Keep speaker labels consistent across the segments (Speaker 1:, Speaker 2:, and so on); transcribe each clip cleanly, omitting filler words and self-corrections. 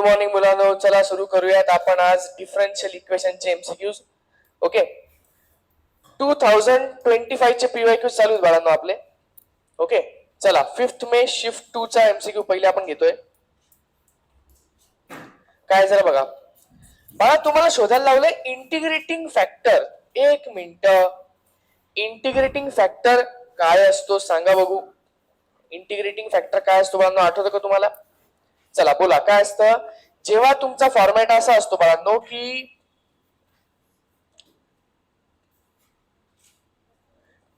Speaker 1: Morning मुलांनो, चला सुरू करूयात आपण आज डिफरन्शियल इक्वेशनचे एमसीक्यूज. ओके, 2025 चे पीवायक्यू चालू आहेत बाळांनो आपले. ओके, चला 5 मे शिफ्ट 2 चा एमसीक्यू पहिले आपण घेतोय. काय जरा बघा बाळा, तुम्हाला शोधायला लावलंय इंटिग्रेटिंग फॅक्टर. एक मिनिट, इंटिग्रेटिंग फॅक्टर काय असतो सांगा बघू. इंटिग्रेटिंग फॅक्टर काय असतो बाळांनो, आठवतं का तुम्हाला? चला बोला, काय असतं? जेव्हा तुमचा फॉर्मॅट असा असतो बाळांनो की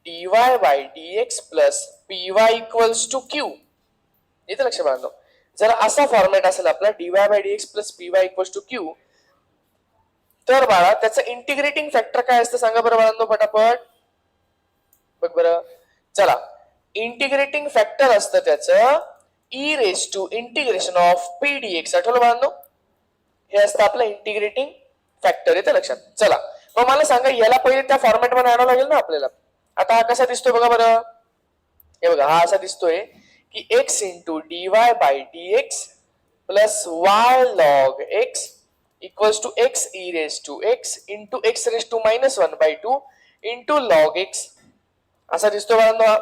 Speaker 1: dy by dx plus py equals to q. इथे लक्ष बाळांनो, जर असा फॉर्मॅट असेल आपला dy by dx plus py equals to q, तर बाळा त्याचं इंटिग्रेटिंग फॅक्टर काय असतं सांगा बरं बाळांनो पटापट. बघ बरं, चला इंटिग्रेटिंग फॅक्टर असतं त्याचं e raise to integration of p dx. आठवलं बाळांनो, हे असतं आपलं इंटिग्रेटिंग फॅक्टर. येतं लक्षात? चला मग मला सांगा, याला पहिले त्या फॉर्मॅट मध्ये आणावं लागेल ना आपल्याला. आता हा कसा दिसतोय बघा बरं. हे बघा, हा असा दिसतोय की x into dy by dx plus y log x equals to x e raise to x into x raise to minus 1/2 into log x. असा दिसतोय बाळांनो हा.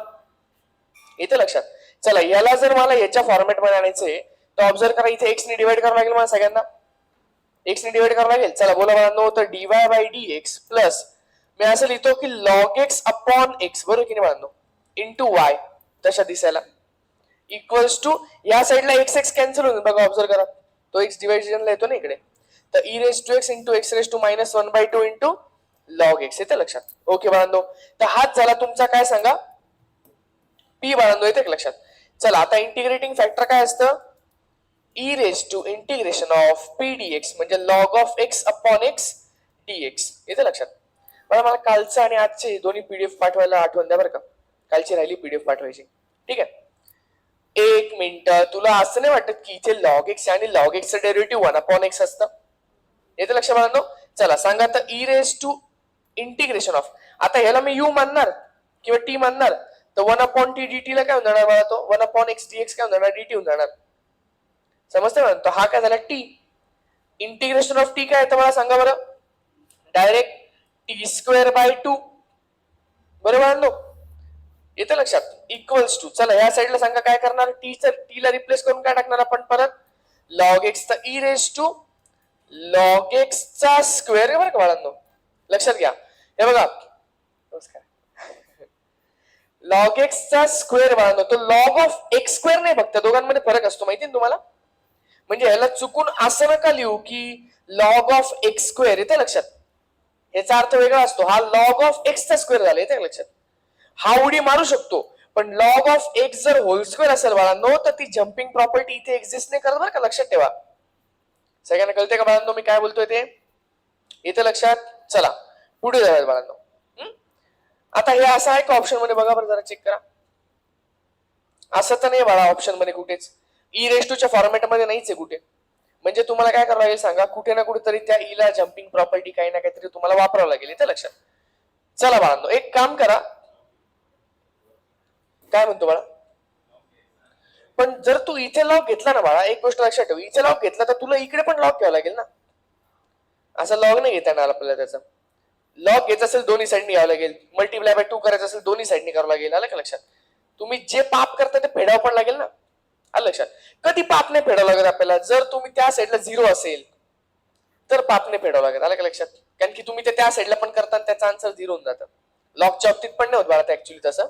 Speaker 1: इथे लक्षात? चला याला जर मला याच्या फॉर्मॅट मध्ये आणायचंय तर ऑब्झर्व करा, इथे x ने डिवाइड करावं लागेल मला सगळ्यांना. x ने डिवाइड करावं लागेल. चला बोला बाळांनो, तर dy बाय dx प्लस मी असं लिहितो की log x अपॉन x, बरोबर की नाही बाळांनो, इंटू y तशा दिसायला इक्वल्स टू या साईडला x x कॅन्सल होईल बघा, ऑब्झर्व करा. तो x डिव्हायजनला येतो ना इकडे, तर e raise to x into x raise to minus 1/2 into log x. येते लक्षात? ओके बाळांनो, तर हाच झाला तुमचा काय सांगा p बाळांनो. येते लक्षात? चला आता इंटिग्रेटिंग फॅक्टर काय असतं? e raise to integration of p dx म्हणजे log of x upon x dx. येते लक्षात? मला कालचं आणि आजचे दोन्ही पीडीएफ पाठवायला आठवण द्या बरं का. कालची राहिली पीडीएफ पाठवायची, ठीक आहे? एक मिनिट, तुला असं नाही वाटत की इथे लॉग एक्स आणि लॉग एक्सचं डेरिव्हेटिव्ह 1 अपॉन एक्स असतं? येते लक्ष बाळांनो? चला सांगा आता e raise to integration of, आता ह्याला मी यू मानणार किंवा टी मानणार, तर 1 अपॉन टी डी टी ला काय होऊन जाणार बाळा? तो 1 अपॉन एक्स डी एक्स काय होऊन जाणार? डी टी होऊन जाणार. समजते बाळा? तो हा काय झाला? टी. इंटिग्रेशन ऑफ टी काय येतं मला सांगा बरं? डायरेक्ट टी स्क्वेअर बाय 2, बरोबर बाळांनो? येतं लक्षात? इक्वल्स टू, चला या साईडला सांगा काय करणार? टी ला रिप्लेस करून काय टाकणार आपण परत? लॉग एक्स चा e raise to log x चा स्क्वेअर, बरं का बाळांनो? लक्षात घ्या. हे बघा, लॉग एक्स चा स्क्वेअर बाळांनो, तो लॉग ऑफ एक्स स्क्वेअर नाही, फक्त दोघांमध्ये फरक असतो, माहिती ना तुम्हाला? म्हणजे ह्याला चुकून असं नका लिहू की लॉग ऑफ एक्स स्क्वेअर. येते लक्षात? याचा अर्थ वेगळा असतो. हा लॉग ऑफ एक्स चा स्क्वेअर झाला. येते लक्षात? हा उडी मारू शकतो, पण लॉग ऑफ एक्स जर होल स्क्वेअर असेल बाळांनो, तर ती जम्पिंग प्रॉपर्टी इथे एक्झिस्ट नाही करत बरं का. लक्षात ठेवा. सगळ्यांना कळते का बाळांनो मी काय बोलतोय ते? इथे लक्षात? चला पुढे जाऊयात बाळांनो. आता हे असं आहे का ऑप्शन मध्ये? बघा बरं, जरा चेक करा. असं तर नाही बाळा ऑप्शन मध्ये कुठेच. ई रेस टू च्या फॉर्मॅट मध्ये नाहीच आहे कुठे. म्हणजे तुम्हाला काय करावं लागेल सांगा, कुठे ना कुठेतरी त्या ई ला जम्पिंग प्रॉपर्टी काही ना काहीतरी तुम्हाला वापरावं लागेल. इथे लक्षात? चला बाळांनो, एक काम करा. काय म्हणतो बाळा? पण जर तू इथे लॉग घेतला ना बाळा, एक गोष्ट लक्षात ठेव, इथे लॉग घेतला तर तुला इकडे पण लॉग घ्यावा लागेल ना. असं लॉग नाही घेता येणार आपल्याला. त्याचा लॉग घ्यायचा असेल दोन्ही साईडनी घ्यावं लागेल, मल्टिप्लाय बाय 2 करायचं असेल दोन्ही साईडनी करावं लागेल. आलं का लक्षात? तुम्ही जे पाप करता ते फेडावं पण लागेल ना. आलं लक्षात? कधी पाप नाही फेडावं लागेल आपल्याला, जर तुम्ही त्या साईडला 0 असेल तर पाप नाही फेडावं लागेल. आलं का लक्षात? कारण की तुम्ही ते त्या साईडला पण करता, त्याचा आन्सर 0 होऊन जातं. लॉगच्या बाबतीत पण नाही होत बाळा ऍक्च्युली तसं,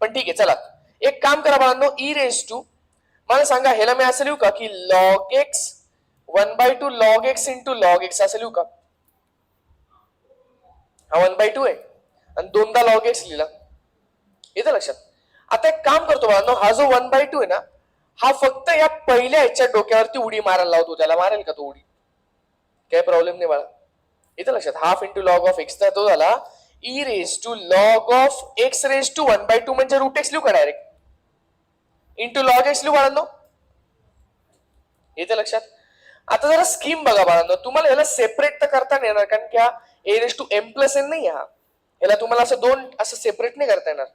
Speaker 1: पण ठीक आहे. चला एक काम करा बाळांनो, ई रेस टू, मला सांगा ह्याला मी असं लिहू का की log x 1/2 log x into log x असं लिहू का? हा 1/2 आहे आणि दोनदा लॉग एक्स लिहिला. येतं लक्षात? आता एक काम करतो बाळांनो, हा जो 1/2 आहे ना, हा फक्त या पहिल्या ह्याच्या डोक्यावरती उडी मारायला लावतो. त्याला मारेल का तो उडी? काही प्रॉब्लेम नाही बाळा. येतं लक्षात? Half into log of x, तो झाला e raise to log of x raise to 1/2 म्हणजे रूट एक्स लिहू का डायरेक्ट? इंटू लॉग एक्स लिहू बाळांनो. येते लक्षात? आता जरा स्कीम बघा बाळांनो, तुम्हाला याला सेपरेट तर करता नाही येणार, कारण की हा A raise to M plus N नाही. हा याला तुम्हाला असं दोन असं सेपरेट नाही करता येणार.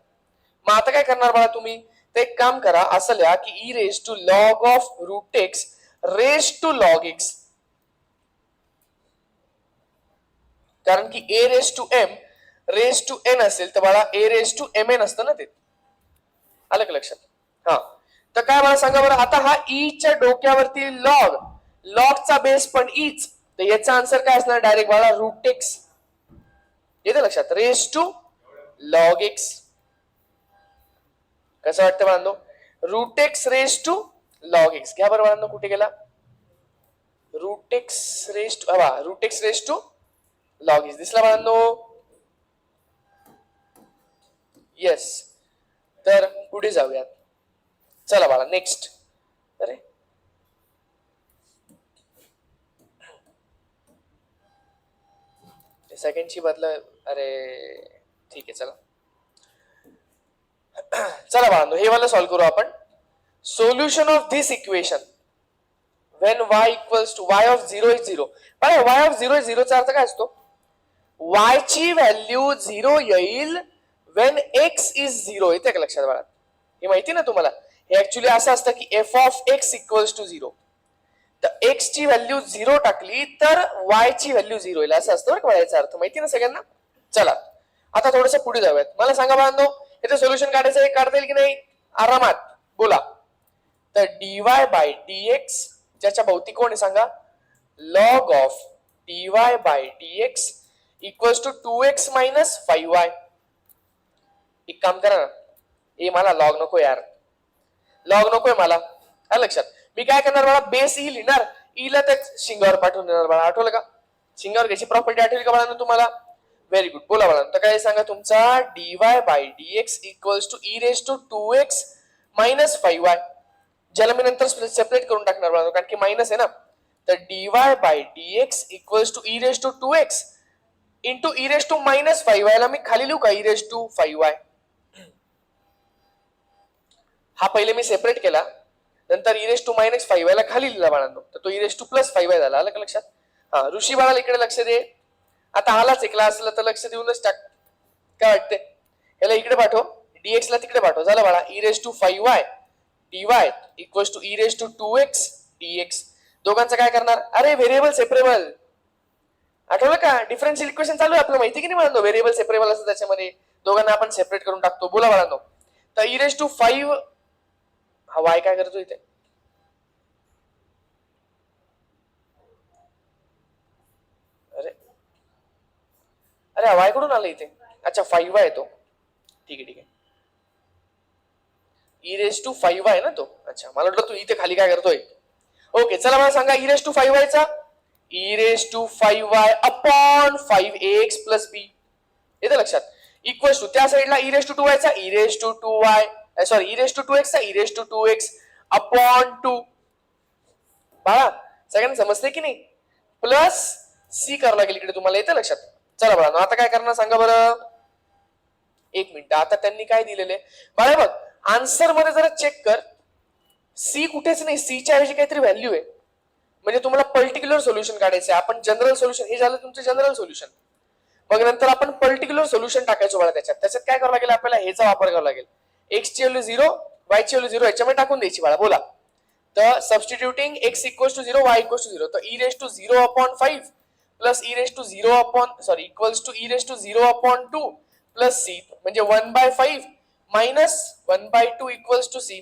Speaker 1: मग आता काय करणार बाळा तुम्ही? तर एक काम करा, असं लिहा की E raise to log of root x raise to log X, कारण की A raise to M raise to N असेल तर मला A raise to M N असतं ना ते. आलं का लक्षात? हा, तर काय मला सांगा बरं, आता हा ईच्या डोक्यावरती लॉग, लॉगचा बेस पण ईच, तर याचा आन्सर काय असणार डायरेक्ट मला रूट एक्स. येतं लक्षात? Raise to log x. कसं वाटतं बांधो? Root x raise to log x. घ्या बरं बांधो, कुठे गेला? रूट एक्स रेस टू, हवा root x raise to log x दिसला बांधो? येस. तर पुढे जाऊयात. चला बाळा नेक्स्ट. अरे सेकंडची बदल, अरे ठीक आहे चला. चला बाळांनो, हे वाला सॉल्व्ह करू आपण. Solution of this equation when y equals to y of 0 is 0. बघा y of 0 is 0 चा अर्थ काय असतो? y ची व्हॅल्यू 0 येईल when x is 0. येते का लक्षात बाळा? हे माहिती ना तुम्हाला? हे ऍक्च्युली असं असतं की f of x equals to 0. तर x ची व्हॅल्यू 0 टाकली तर y ची व्हॅल्यू 0 येईल, असं असतं बरं का? याचा अर्थ माहिती ना सगळ्यांना? चला आता थोडंसं पुढे जाऊयात. मला सांगा बाळांनो, याचं सोल्युशन काढायचं आहे, काढता येईल की नाही? आरामात बोला. तर dy बाय dx ज्याच्या भोवती कोण आहे सांगा? Log of dy by dx equals to 2x minus 5y. एक काम करा ना, ए मला लॉग नको यार, लॉग नकोय मला. काय लक्षात? मी काय करणार बाळा, बेस ई लिहिणार, ईला त्या शिंगावर पाठवून देणार बाळा. आठवलं का? शिंगावर घ्यायची प्रॉपर्टी आठवली का बाळा तुम्हाला? Very good. बोला बाळा, तर काय सांगा तुमचा dy by dx equals to e raise to 2x minus 5y. ज्याला मी नंतर सेपरेट करून टाकणार बाळा, कारण की मायनस आहे ना. तर dy by dx equals to e raise to 2x into e raise to minus 5y ला मी खाली लिहू का? E raise to 5y. हा पहिले मी सेपरेट केला, नंतर E raise to minus 5y ला खाली लिहिला बाळांनो, तर तो e raise two plus 5y झाला. आलं का लक्षात? हा, ऋषी बाळाला इकडे लक्ष दे. आता आलाच एक क्लासला तर लक्ष देऊनच टाक. काय वाटते? याला इकडे पाठव, dx ला तिकडे पाठव. झालं बाळा, e raise to 5y dy equals to e raise to 2x dx. दोघांचं काय करणार? अरे व्हेरिएबल सेपरेबल. आठवलं का? डिफरन्शियल इक्वेशन चालू आहे आपलं, माहिती की नाही बाळांनो? व्हेरिएबल सेपरेबल असतं त्याच्यामध्ये, दोघांना आपण सेपरेट करून टाकतो. बोला बाळांनो. तर ई रेस टू 5, हा वाय काय करतो इथे? अरे अरे वाय कडून आलं इथे? अच्छा 5y येतो. ठीक आहे ठीक आहे. ई रेस टू 5y आहे ना तो. अच्छा, मला वाटलं तू इथे खाली काय करतोय. ओके, चला मला सांगा ई रेस टू 5y चा. E raise to 5y upon 5ax plus b. येतं लक्षात? इक्वल्स टू त्या साईडला ई रेस टू 2y चा e raise to 2y, sorry e raise to 2x चा e raise to 2x upon 2. बाळा सगळ्यांना समजते की नाही? प्लस सी करावं लागेल इकडे तुम्हाला. येतं लक्षात? चला बाळा, आता काय करणार सांगा बरं? एक मिनिट, आता त्यांनी काय दिलेले बाळा बघ, आन्सर मध्ये जरा चेक कर. सी कुठेच नाही, सी च्या ऐवजी काहीतरी व्हॅल्यू आहे. म्हणजे तुम्हाला पर्टिक्युलर सोल्युशन काढायचं आहे. आपण जनरल सोल्युशन, हे झालं तुमचं जनरल सोल्युशन. मग नंतर आपण पर्टिक्युलर सोल्युशन टाकायचो बाळा त्याच्यात. त्याच्यात काय करावं लागेल आपल्याला? ह्याचा वापर करावा लागेल. एक्स ची व्हॅल्यू 0, वाय ची व्हॅल्यू 0 याच्यामध्ये टाकून द्यायची बाळा. बोला. तर substituting x equals to 0, y equals to 0, तर e raise to 0 upon 5 plus e raise to 0 upon, sorry, equals to e raise to 0 upon 2 plus c, म्हणजे 1/5 मायनस 1/2 इक्वल्स टू सी.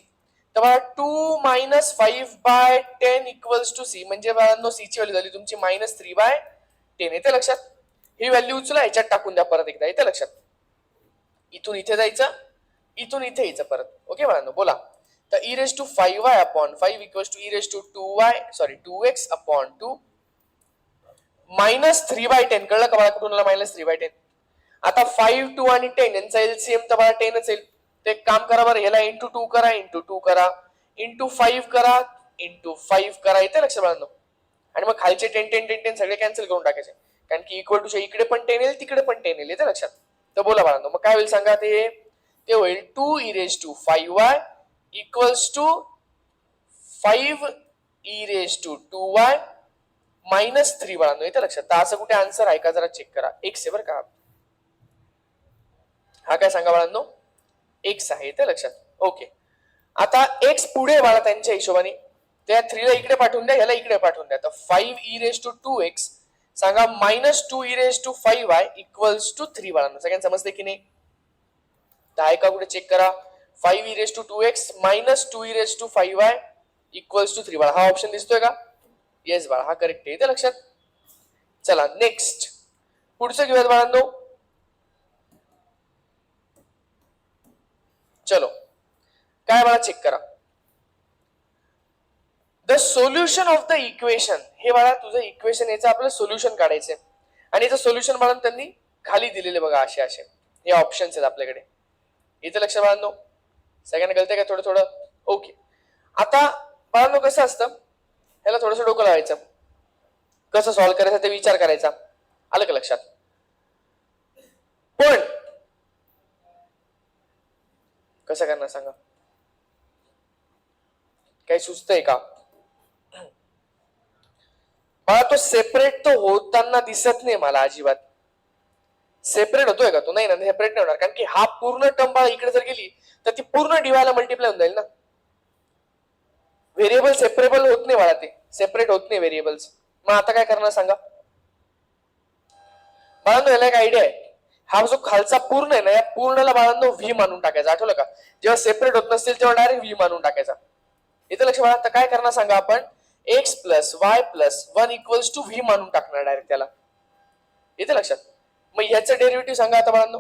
Speaker 1: तर बघा 2 मायनस 5/10 इक्वल्स टू सी, म्हणजे बाळांनो C ची value झाली तुमची minus 3/10. येते लक्षात? ही व्हॅल्यू उचला, ह्याच्यात टाकून द्या परत एकदा. येते लक्षात? इथून इथे जायचं, इथून इथे यायचं परत. ओके बाळांनो, बोला. तर e raise to 5y upon 5 equals to e raise to 2y, sorry 2x upon 2 minus 3/10. कळलं का बाळा कुठून आला मायनस 3/10? आता 5, 2 आणि 10 यांचा एलसीएम तर बाळा 10 असेल. ते काम करा बरं, ह्याला इंटू 2 करा, इंटू 2 करा, इंटू 5 करा, इंटू 5 करा. येते लक्ष बाळांनो? आणि मग खालचे 10 10 10 10 सगळे कॅन्सल करून टाकायचे, कारण की इक्वल टू इकडे पण 10 येईल, तिकडे पण 10 येईल. येते लक्षात? तर बोला बाळांनो, मग काय होईल सांगा? ते होईल 2 e raise to 5y equals to 5 e raise to 2y minus 3 बाळांनो. येते लक्षात? तर असं कुठे आन्सर आहे का? जरा चेक करा. एक्स आहे बरं का? हा काय सांगा बाळांनो? एक्स आहे. येते लक्षात? ओके, आता एक्स पुढे बाळा त्यांच्या हिशोबाने. त्या 3 ला इकडे पाठवून द्या, ह्याला इकडे पाठवून द्या. तर 5e⁻²x सांगा -2e⁵5y इक्वल्स टू 3 बाळांनो. सगळ्यांना समजते की नाही? तर आहे का कुठे चेक करा. 5e⁻²x -2e⁵5y इक्वल्स टू 3 बाळा. हा ऑप्शन दिसतोय का? येस बाळा, हा करेक्ट आहे. इथे लक्षात. चला नेक्स्ट पुढचं घेऊयात बाळांनो. चलो काय बाळा चेक करा. The solution of the equation. हे बाळा तुझं इक्वेशन, याचं आपलं सोल्युशन काढायचंय. आणि याचं सोल्युशन बाळा त्यांनी खाली दिलेले बघा, असे असे हे ऑप्शन्स आहेत आपल्याकडे. इथे लक्ष बाळांनो, सगळ्यांना कळतंय का थोडं थोडं? ओके. आता बाळांनो कसं असतं, ह्याला थोडंसं डोकं लावायचं, कसं सॉल्व्ह करायचं ते विचार करायचा. आलं का लक्षात? पण कसं करणार सांगा? काही सुचतंय का? मला तो सेपरेट तो होताना दिसत नाही मला अजिबात. सेपरेट होतोय का तो? नाही ना, सेपरेट नाही होणार, कारण की हा पूर्ण टर्म बाळा इकडे जर गेली तर ती पूर्ण डिवायला मल्टिप्लाय होऊन जाईल ना. व्हेरिएबल सेपरेबल होत नाही बाळा, ते सेपरेट होत नाही व्हेरिएबल्स. मग आता काय करणार सांगा बाळांनो? याला एक आयडिया आहे. हा जो खालचा पूर्ण आहे ना, या पूर्णला बाळांनो व्ही मानून टाकायचा. आठवलं का? जेव्हा सेपरेट होत नसतील तेव्हा डायरेक्ट व्ही मानून टाकायचा. इथे लक्ष बाळा. तर काय करणार सांगा आपण? x + y + 1 equals to V मानून टाकणार डायरेक्ट त्याला. इथे लक्षात. मग ह्याचं डेरिव्हेटिव्ह सांगा आता बाळांनो.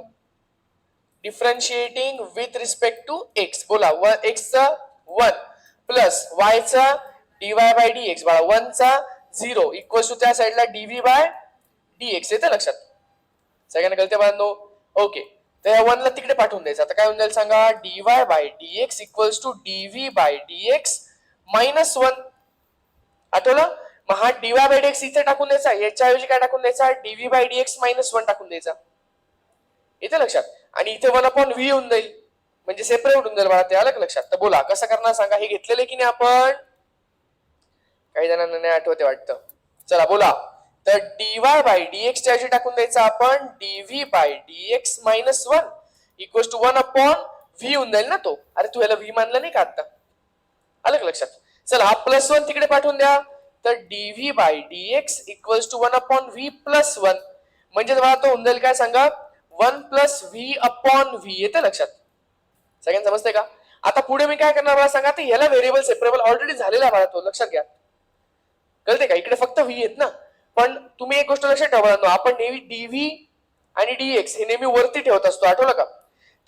Speaker 1: Differentiating with respect to x. बोला. x चा 1 प्लस y चा dy/dx बाळा 1 चा 0 इक्वल्स टू त्या साइडला dv/dx. येते लक्षात? सगळ्यांना कळते बाळांनो? ओके. तर या 1 ला तिकडे पाठवून द्यायचं. आता काय होऊन जाईल सांगा? dy/dx equals to dv/dx -1. आठवलं? मग हा dy/dx इथे टाकून द्यायचा, याच्याऐवजी काय टाकून द्यायचा? dv/dx -1 टाकून द्यायचा. इथे लक्षात. आणि इथे 1/v येऊन जाईल, म्हणजे सेपरेट होऊन जाईल बाळा. ते आलं का लक्षात? तर बोला कसं करणार सांगा? हे घेतलेलं की नाही आपण? काही जणांना नाही आठवते वाटतं. चला बोला. तर dy/dx च्या ऐवजी टाकून द्यायचा आपण dv/dx -1 इक्वल्स टू 1/v होऊन जाईल ना तो. अरे तू याला v मानलं नाही का आता? आलं का लक्षात? चला हा +1 तिकडे पाठवून द्या. तर dv/dx इक्वल्स टू 1/v + 1 म्हणजे बाळा तो होऊन जाईल काय सांगा? 1 + v/v. येते लक्षात? सगळ्यांना समजते का? आता पुढे मी काय करणार बाळा सांगा? तर याला व्हेरिएबल सेपरेबल ऑलरेडी झालेला बाळा तो, लक्षात घ्या. कळते का? इकडे फक्त v आहेत ना. पण तुम्ही एक गोष्ट लक्षात ठेवा, आपण नेहमी dv आणि dx हे नेहमी वरती ठेवत असतो. आठवलं का?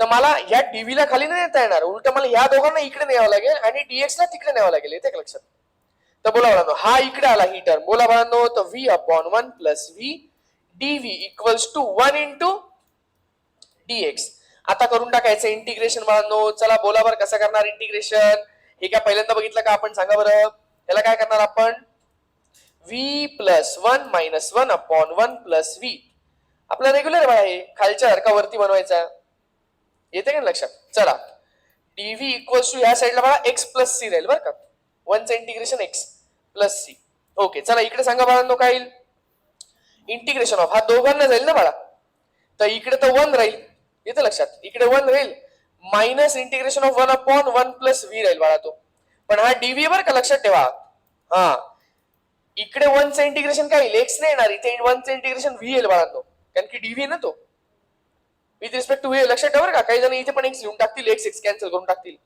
Speaker 1: तर मला या dv ला खाली नाही नेता येणार, उलट मला या दोघांना इकडे न्यावं लागेल आणि dx ला तिकडे न्यावं लागेल. येते का लक्षात? तर बोला बाळांनो, हा इकडे आला ही टर्म. बोला बाळांनो. तर v/1 + v dv equals to 1 * dx. आता करून टाकायचं इंटिग्रेशन बाळांनो. चला बोला बरं कसं करणार इंटिग्रेशन? हे काय पहिल्यांदा बघितलं का आपण? सांगा बरं. त्याला काय करणार आपण? v + 1 - 1/1 + v. आपला रेग्युलर बाळा हे खालच्या सारखा वरती बनवायचा. येते का लक्षात? चला dv इक्वल्स टू या साइडला बाळा x + c राहील बरं का. 1 चं इंटिग्रेशन x + c. ओके. चला इकडे सांगा बाळांनो काय येईल? इंटिग्रेशन ऑफ हा दोघांना जाईल ना बाळा. तर इकडे तर 1 राहील. येते लक्षात? इकडे 1 राहील मायनस इंटिग्रेशन ऑफ 1/1 + v राहील बाळा तो. पण हा dv बरं का, लक्षात ठेवा. हा इकडे 1 चं इंटिग्रेशन काय येईल? x नाही येणार. इथे 1 चं इंटिग्रेशन v येईल बाळांनो, कारण की dv ना तो विथ रिस्पेक्ट टू v. लक्षात ठेवा का? काही जण इथे पण x लिहून टाकतील, x कॅन्सल करून टाकतील.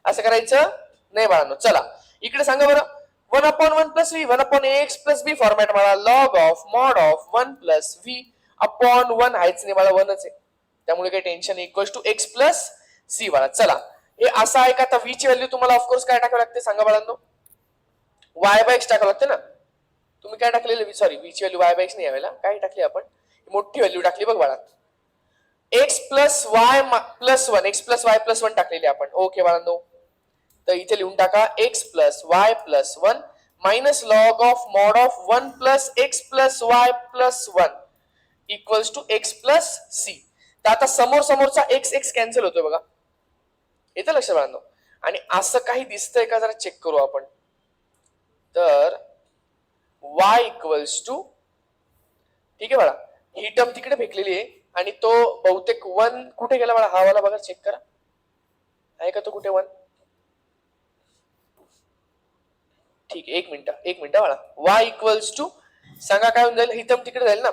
Speaker 1: असं करायचं नाही बाळांनो. चला इकडे सांगा बरं. 1/1 + v 1/ax + b फॉर्मॅट मला log of mod of 1 + v/1 आहेच नाही मला, 1च आहे. त्यामुळे काही टेन्शन नाही. इक्वल्स टू x + c बाळा. चला हे असं आहे का? आता v ची व्हॅल्यू तुम्हाला ऑफकोर्स काय टाकावं लागते सांगा बाळांनो? y/x टाकावं लागते ना. तुम्ही काय टाकलेलं? सॉरी, v ची व्हॅल्यू y/x नाही यावेळेला. काय टाकली आपण? मोठी व्हॅल्यू टाकली बघ बाळा. x + y + 1 x + y + 1 टाकलेली आपण. ओके बाळांनो. तर इथे लिहून टाका x + y + 1 minus log of mod of 1 + x + y + 1 equals to x + c. तर आता समोर समोरचा x कॅन्सल होतोय बघा. येतं लक्षात बाळांनो? आणि असं काही दिसतंय का जरा चेक करू आपण. तर y इक्वल्स टू, ठीक आहे बाळा, ही टर्म तिकडे फेकलेली आहे आणि तो बहुतेक 1 कुठे गेला बाळा? हा वाला बघा, चेक करा. आहे का तो कुठे 1? ठीक आहे, एक मिनिट बाळा. y इक्वल्स टू सांगा काय होऊन जाईल, ही टर्म तिकडे जाईल ना,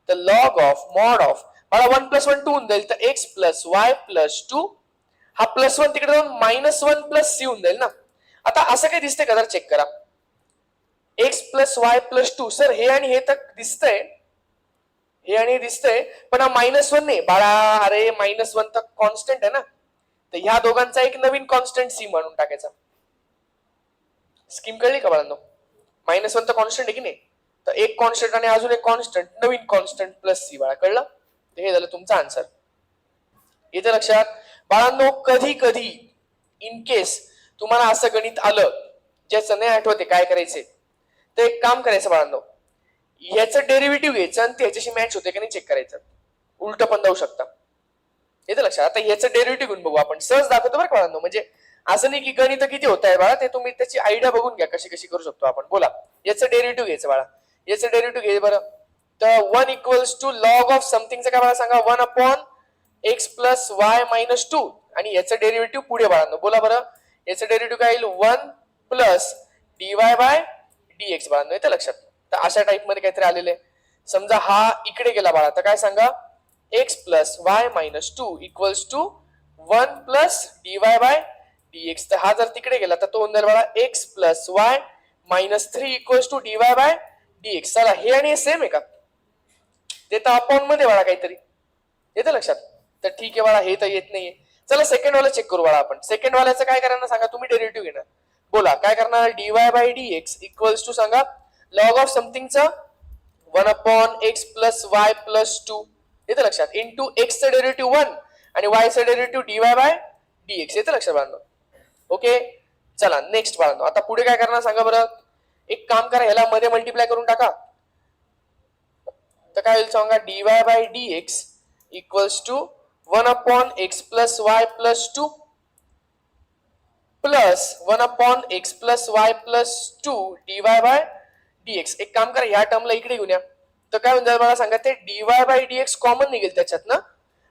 Speaker 1: तर लॉग ऑफ मॉड ऑफ बाळा 1 + 1 2 होऊन जाईल, तर x + y + 2 हा +1 तिकडे जाऊन -1 + c होऊन जाईल ना. आता असं काय दिसतंय का, जरा चेक करा. x + y + 2 सर हे आणि हे तर दिसतंय, हे आणि हे दिसतंय, पण हा -1 नाही बाळा. अरे -1 तर कॉन्स्टंट आहे ना, तर ह्या दोघांचा एक नवीन कॉन्स्टंट c म्हणून टाकायचा. स्कीम कळली का बाळांनो? -1 तर कॉन्स्टंट आहे की नाही, तर एक कॉन्स्टंट आणि अजून एक कॉन्स्टंट, नवीन कॉन्स्टंट प्लस c बाळा. कळलं? हे झालं तुमचा आन्सर. येते लक्षात बाळांनो? कधी कधी इन केस तुम्हाला असं गणित आलं ज्याचं नाही आठवते काय करायचे, तर एक काम करायचं बाळांनो, याचं डेरिव्हेटिव्ह घ्यायचं आणि त्याच्याशी मॅच होते का नाही चेक करायचं. उलट पण जाऊ शकता. येते लक्षात? आता याचं डेरिव्हेटिव्ह घेऊन बघू आपण, सहज दाखवतो बरं बाळांनो. म्हणजे असं नाही की गणित किती होत आहे बाळा, ते तुम्ही त्याची आयडिया बघून घ्या कशी कशी करू शकतो आपण. बोला, याचं डेरिव्हेटिव्ह घ्यायचं बाळा. याचं डेरिव्हेटिव्ह घ्यायचं बरं. तर 1 इक्वल्स टू लॉग ऑफ समथिंगचं काय मला सांगा, 1/x + y - 2 आणि याचं डेरिव्हेटिव्ह पुढे बाळांनो. बोला बरं, याचं डेरिव्हेटिव्ह काय येईल, 1 + dy/dx बाळांनो. येतं लक्षात? तर अशा टाइप मध्ये काहीतरी आलेलं आहे. समजा हा इकडे गेला बाळा, तर काय सांगा, x + y - 2 equals to 1 + dy/dx. तर हा जर तिकडे गेला तर तो होऊन जाईल बाळा x + y - 3 equals to dy/dx. चला, हे आणि हे सेम आहे का? ते तर अपॉन मध्ये बाळा काहीतरी. येतं लक्षात? तर ठीक आहे बाळा, हे तर येत नाहीये. चला सेकंड वाला चेक करू बाळा आपण. सेकंड वाल्याचं काय करणार सांगा, तुम्ही डेरिव्हेटिव्ह घेणार. बोला काय करणार, dy/dx इक्वल्स टू सांगा लॉग ऑफ समथिंगचं 1/x + y + 2. येतं लक्षात? इंटू x चं डेरिव्हेटिव्ह 1 आणि y चं डेरिव्हेटिव्ह dy/dx. येतं लक्षात बाळांनो? ओके, चला नेक्स्ट बाळांनो. आता पुढे काय करणार सांगा बरं. एक काम करा, ह्याला मध्ये मल्टिप्लाय करून टाका. तर काय होईल सांगा, dy/dx equals to 1/x + y + 2 plus 1/x + y + 2 dy/dx. एक काम करा, ह्या टर्मला इकडे घेऊन या. तर काय होईल मला सांगा, ते dy/dx कॉमन निघेल त्याच्यात ना,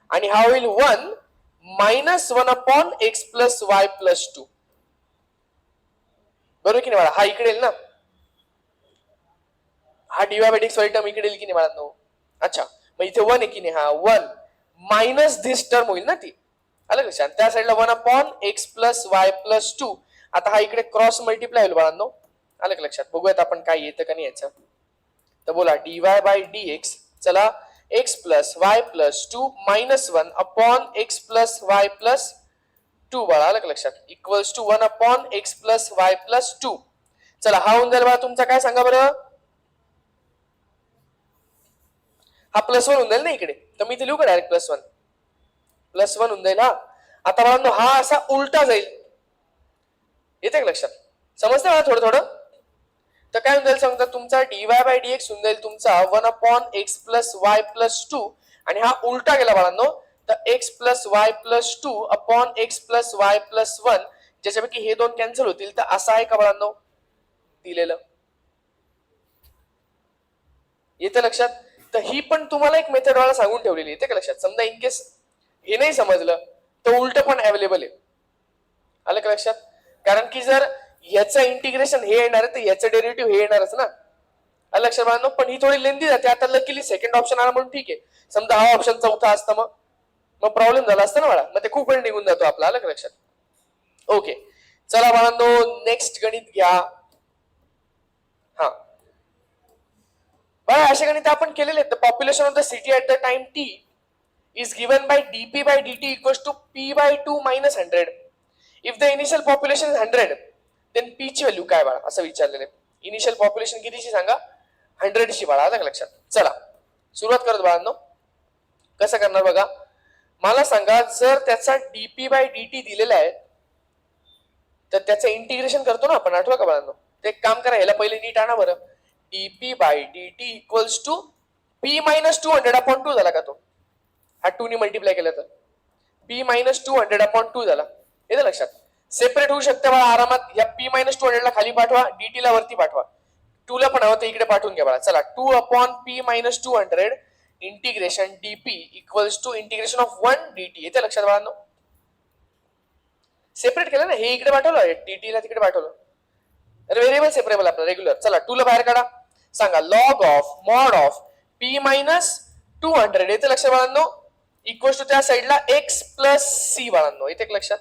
Speaker 1: आणि हा होईल 1 - 1/x + y + 2. बरोबर की नाही बाळा? हा इकडे येईल ना, हा dy/dx वाली टर्म इकडे येईल की नाही बाळांनो? अच्छा, मग इथे 1 आहे की नाही, हा 1 मायनस धिस टर्म होईल ना ती. आलं लक्षात? त्या साईडला 1/x + y + 2. आता हा इकडे क्रॉस मल्टिप्लाय होईल बाळांनो. आलं लक्षात? बघूयात आपण काय येतं का नाही याचं. तर बोला dy/dx. चला, x + y + 2 - 1/x + y + 2 बाळा. आलं लक्षात? Equals to 1/x + y + 2. चला, हा होऊन जाईल बाळा तुमचा काय सांगा बरं, हा +1 होऊन जाईल ना इकडे, तर मी इथे लिहू का डायरेक्ट +1 होऊन जाईल. हा आता बाळांनो हा असा उलटा जाईल. येते का लक्षात? समजतं मला थोडं थोडं? तर काय होऊन जाईल सांगता, तुमचा dy/dx होऊन जाईल तुमचा 1/x + y + 2 आणि हा उलटा गेला बाळांनो, तर x + y + 2/x + y + 1. ज्याच्यापैकी हे दोन कॅन्सल होतील. तर असं आहे का बाळांनो दिलेलं? येतं लक्षात? तर ही पण तुम्हाला एक मेथड वाला सांगून ठेवलेली. येते का लक्षात? समजा इन केस हे नाही समजलं तर उलट पण अवेलेबल आहे. आलं का लक्षात? कारण की जर याचं इंटिग्रेशन हे येणार आहे तर याचं डेरिव्हेटिव्ह हे येणारच ना. आलं लक्षात बाळांनो? पण ही थोडी लेंदी जाते. आता लकीली सेकंड ऑप्शन आला म्हणून ठीक आहे. समजा हा ऑप्शन चौथा असता मग मग प्रॉब्लेम झाला असता ना बाळा. मग ते खूप वेळ निघून जातो आपला. आलं का लक्षात? ओके, चला बाळांनो नेक्स्ट गणित घ्या. हा बाळा, असे गणित आपण केलेले आहेत. Population of the city at the time t is given by dp/dt equals to p/2 - 100. If the initial population is 100, then p ची व्हॅल्यू काय बाळा, असं विचारलेलं आहे. इनिशियल पॉप्युलेशन कितीची सांगा, 100 ची बाळा. आलं का लक्षात? चला सुरुवात करत बाळांनो. कसं करणार बघा, मला सांगा, जर त्याचा dp/dt दिलेला आहे तर त्याचं इंटिग्रेशन करतो ना आपण, आठवा का बाळांनो? ते एक काम करा, ह्याला पहिले नीट आणा बरं. dp/dt इक्वल्स टू p - 200/2 झाला का तो? हा 2 ने मल्टिप्लाय केला तर p - 200/2 झाला. येतं लक्षात? सेपरेट होऊ शकते बाळा आरामात. या p - 200 ला खाली पाठवा, dt ला वरती पाठवा. 2 ला पण हवं तर इकडे पाठवून घ्या बाळा. चला, 2/p - 200 integration dp equals to integration of 1 dt. येते लक्षात बाळांनो? सेपरेट केलं ना, हे इकडे पाठवलं, dt ला तिकडे पाठवलं. व्हेरिएबल सेपरेबल आपला रेग्युलर. चला 2 ला बाहेर काढा. सांगा log of mod of p minus 200 येते लक्षात बाळांनो इक्वल्स टू त्या साईडला x प्लस सी बाळांनो. इथे लक्षात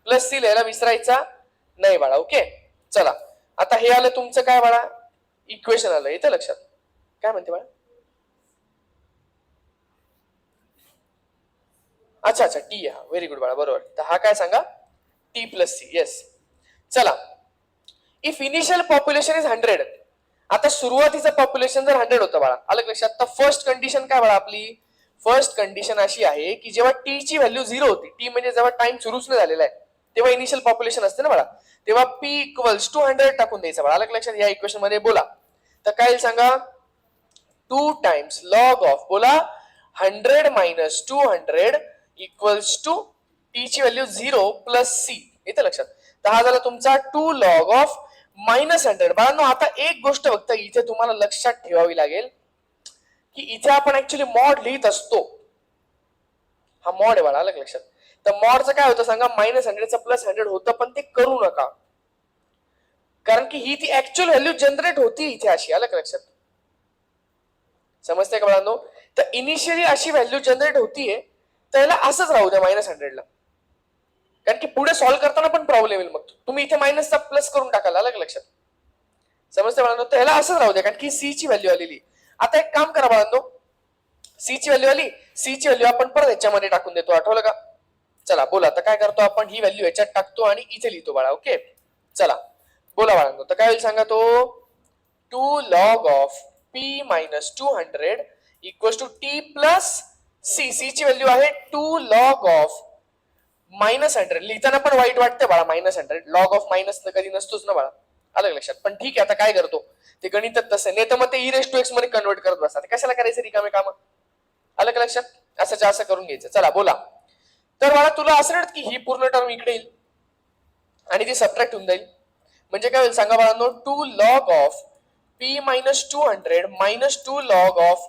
Speaker 1: प्लस सी लिहायला विसरायचा नाही बाळा. ओके चला आता हे आलं तुमचं काय बाळा इक्वेशन आलं. येते लक्षात काय म्हणते बाळा. अच्छा अच्छा टी हा व्हेरी गुड बाळा बरोबर. तर हा काय सांगा टी प्लस सी. येस चला इफ इनिशियल पॉप्युलेशन इज 100. आता सुरुवातीचं पॉप्युलेशन जर 100 होतं बाळा आलं लक्षात तर फर्स्ट कंडिशन काय बाळा आपली. फर्स्ट कंडिशन अशी आहे की जेव्हा टी ची व्हॅल्यू 0 होती. टी म्हणजे जेव्हा टाइम सुरूच नाही झालेला आहे तेव्हा इनिशियल पॉप्युलेशन असते ना बाळा. तेव्हा p इक्वल्स टू 100 टाकून द्यायचं बाळा. आलं लक्षात. या इक्वेशन मध्ये बोला तर काय सांगा 2 टाइम्स लॉग ऑफ बोला 100 मायनस 200 इक्वल्स टू टी ची व्हॅल्यू 0 प्लस सी. येतं लक्षात. तर हा झाला तुमचा 2 लॉग ऑफ मायनस 100. बाळांनो आता एक गोष्ट फक्त इथे तुम्हाला लक्षात ठेवावी लागेल की इथे आपण ऍक्च्युली मॉड लिहित असतो. हा मॉड आहे बाळा. आलं लक्षात. तर मॉडचं काय होतं सांगा मायनस 100चं प्लस 100 होतं पण ते करू नका कारण की ही ती ऍक्च्युअल व्हॅल्यू जनरेट होती इथे अशी. आलं लक्षात. समजते का बाळांनो. तर इनिशियली अशी व्हॅल्यू जनरेट होतीये तर याला असंच राहू द्या मायनस 100ला कारण की पुढे सॉल्व्ह करताना पण प्रॉब्लेम येईल. मग तुम्ही इथे मायनसचा प्लस करून टाकाल. आलं लक्षात. समजते बाळांनो. तर ह्याला असंच राहू द्या कारण की सी ची व्हॅल्यू आलेली. आता एक काम करा बाळांनो सी ची व्हॅल्यू आली. सी ची व्हॅल्यू आपण परत याच्यामध्ये टाकून देतो. आठवलं का. चला बोला तर काय करतो आपण ही व्हॅल्यू याच्यात टाकतो आणि इथे लिहितो बाळा. ओके चला बोला बाळांनो. तर काय होईल सांगा तो 2 log of p minus 200 equals to t plus c. C ची व्हॅल्यू आहे 2 लॉग ऑफ मायनस 100. लिहिताना पण वाईट वाटतं बाळा मायनस 100. लॉग ऑफ मायनस कधी नसतोच ना बाळा. आलं लक्षात. पण ठीक आहे आता काय करतो ते गणितात तसं नाही तर मग ते ई रेस टू एक्स मध्ये कन्वर्ट करत बसतात. कशाला करायचं रिकामे काम. आलं का लक्षात. असं असं करून घ्यायचं. चला बोला तर बाळा तुला असं वाटत की ही पूर्ण टर्म इकडे येईल आणि ती सबट्रॅक्ट होऊन जाईल. म्हणजे काय होईल सांगा बाळांनो 2 log of p minus 200 minus 2 log of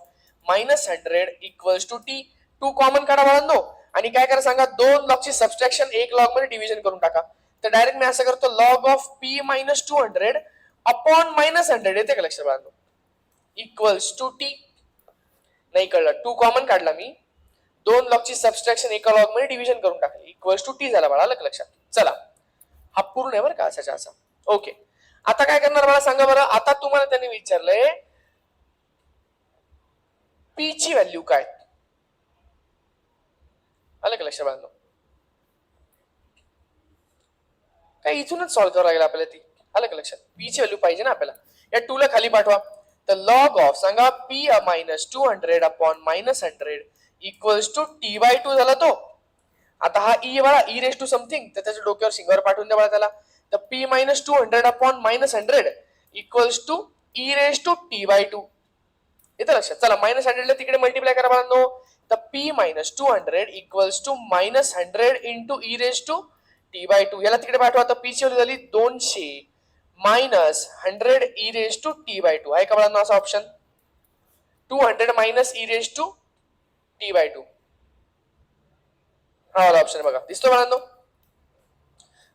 Speaker 1: minus 100 equals to t. 2 common काढा बाळांनो आणि काय करा सांगा 2 लॉगची सबस्ट्रॅक्शन 1 लॉग मध्ये डिव्हिजन करून टाका. तर डायरेक्ट मी असं करतो log of p minus 200 upon minus 100. येते का लक्षात बाळांनो इक्वल्स टू टी. नाही कळलं 2 कॉमन काढला मी 2 लॉगची सबस्ट्रॅक्शन एका लॉग मध्ये डिव्हिजन करून टाकली इक्वल्स टू टी झाला बाळा. आलं लक्षात. चला हा पूर्ण आहे बरं का असाच्या असा. ओके आता काय करणार मला सांगा बरं. आता तुम्हाला त्यांनी विचारलंय p ची व्हॅल्यू काय. आलं का लक्षात बाळांनो. काय इथूनच सॉल्व्ह करावं लागेल आपल्याला ती. आलं का लक्षात. p ची व्हॅल्यू पाहिजे ना आपल्याला. या 2 ला खाली पाठवा. तर लॉग ऑफ सांगा p minus 200 upon minus 100 equals to t by 2 झाला तो. आता हा ई बाळा ई रेस टू समथिंग तर त्याच्या डोक्यावर शिंगावर पाठवून द्या बाळा त्याला. तर p minus 200 upon minus 100 equals to e raise to t by 2. येतं लक्षात. चला मायनस 100 ला तिकडे मल्टिप्लाय करा बाळांनो. तर p minus 200 equals to minus 100 into e raise to t by 2. याला तिकडे पाठवा. तर p ची व्हॅल्यू झाली 200 minus 100 e raise to t by 2. आहे का बाळांनो असा option 200 minus e raise to t by 2. हा वाला ऑप्शन बघा दिसतो बाळांनो.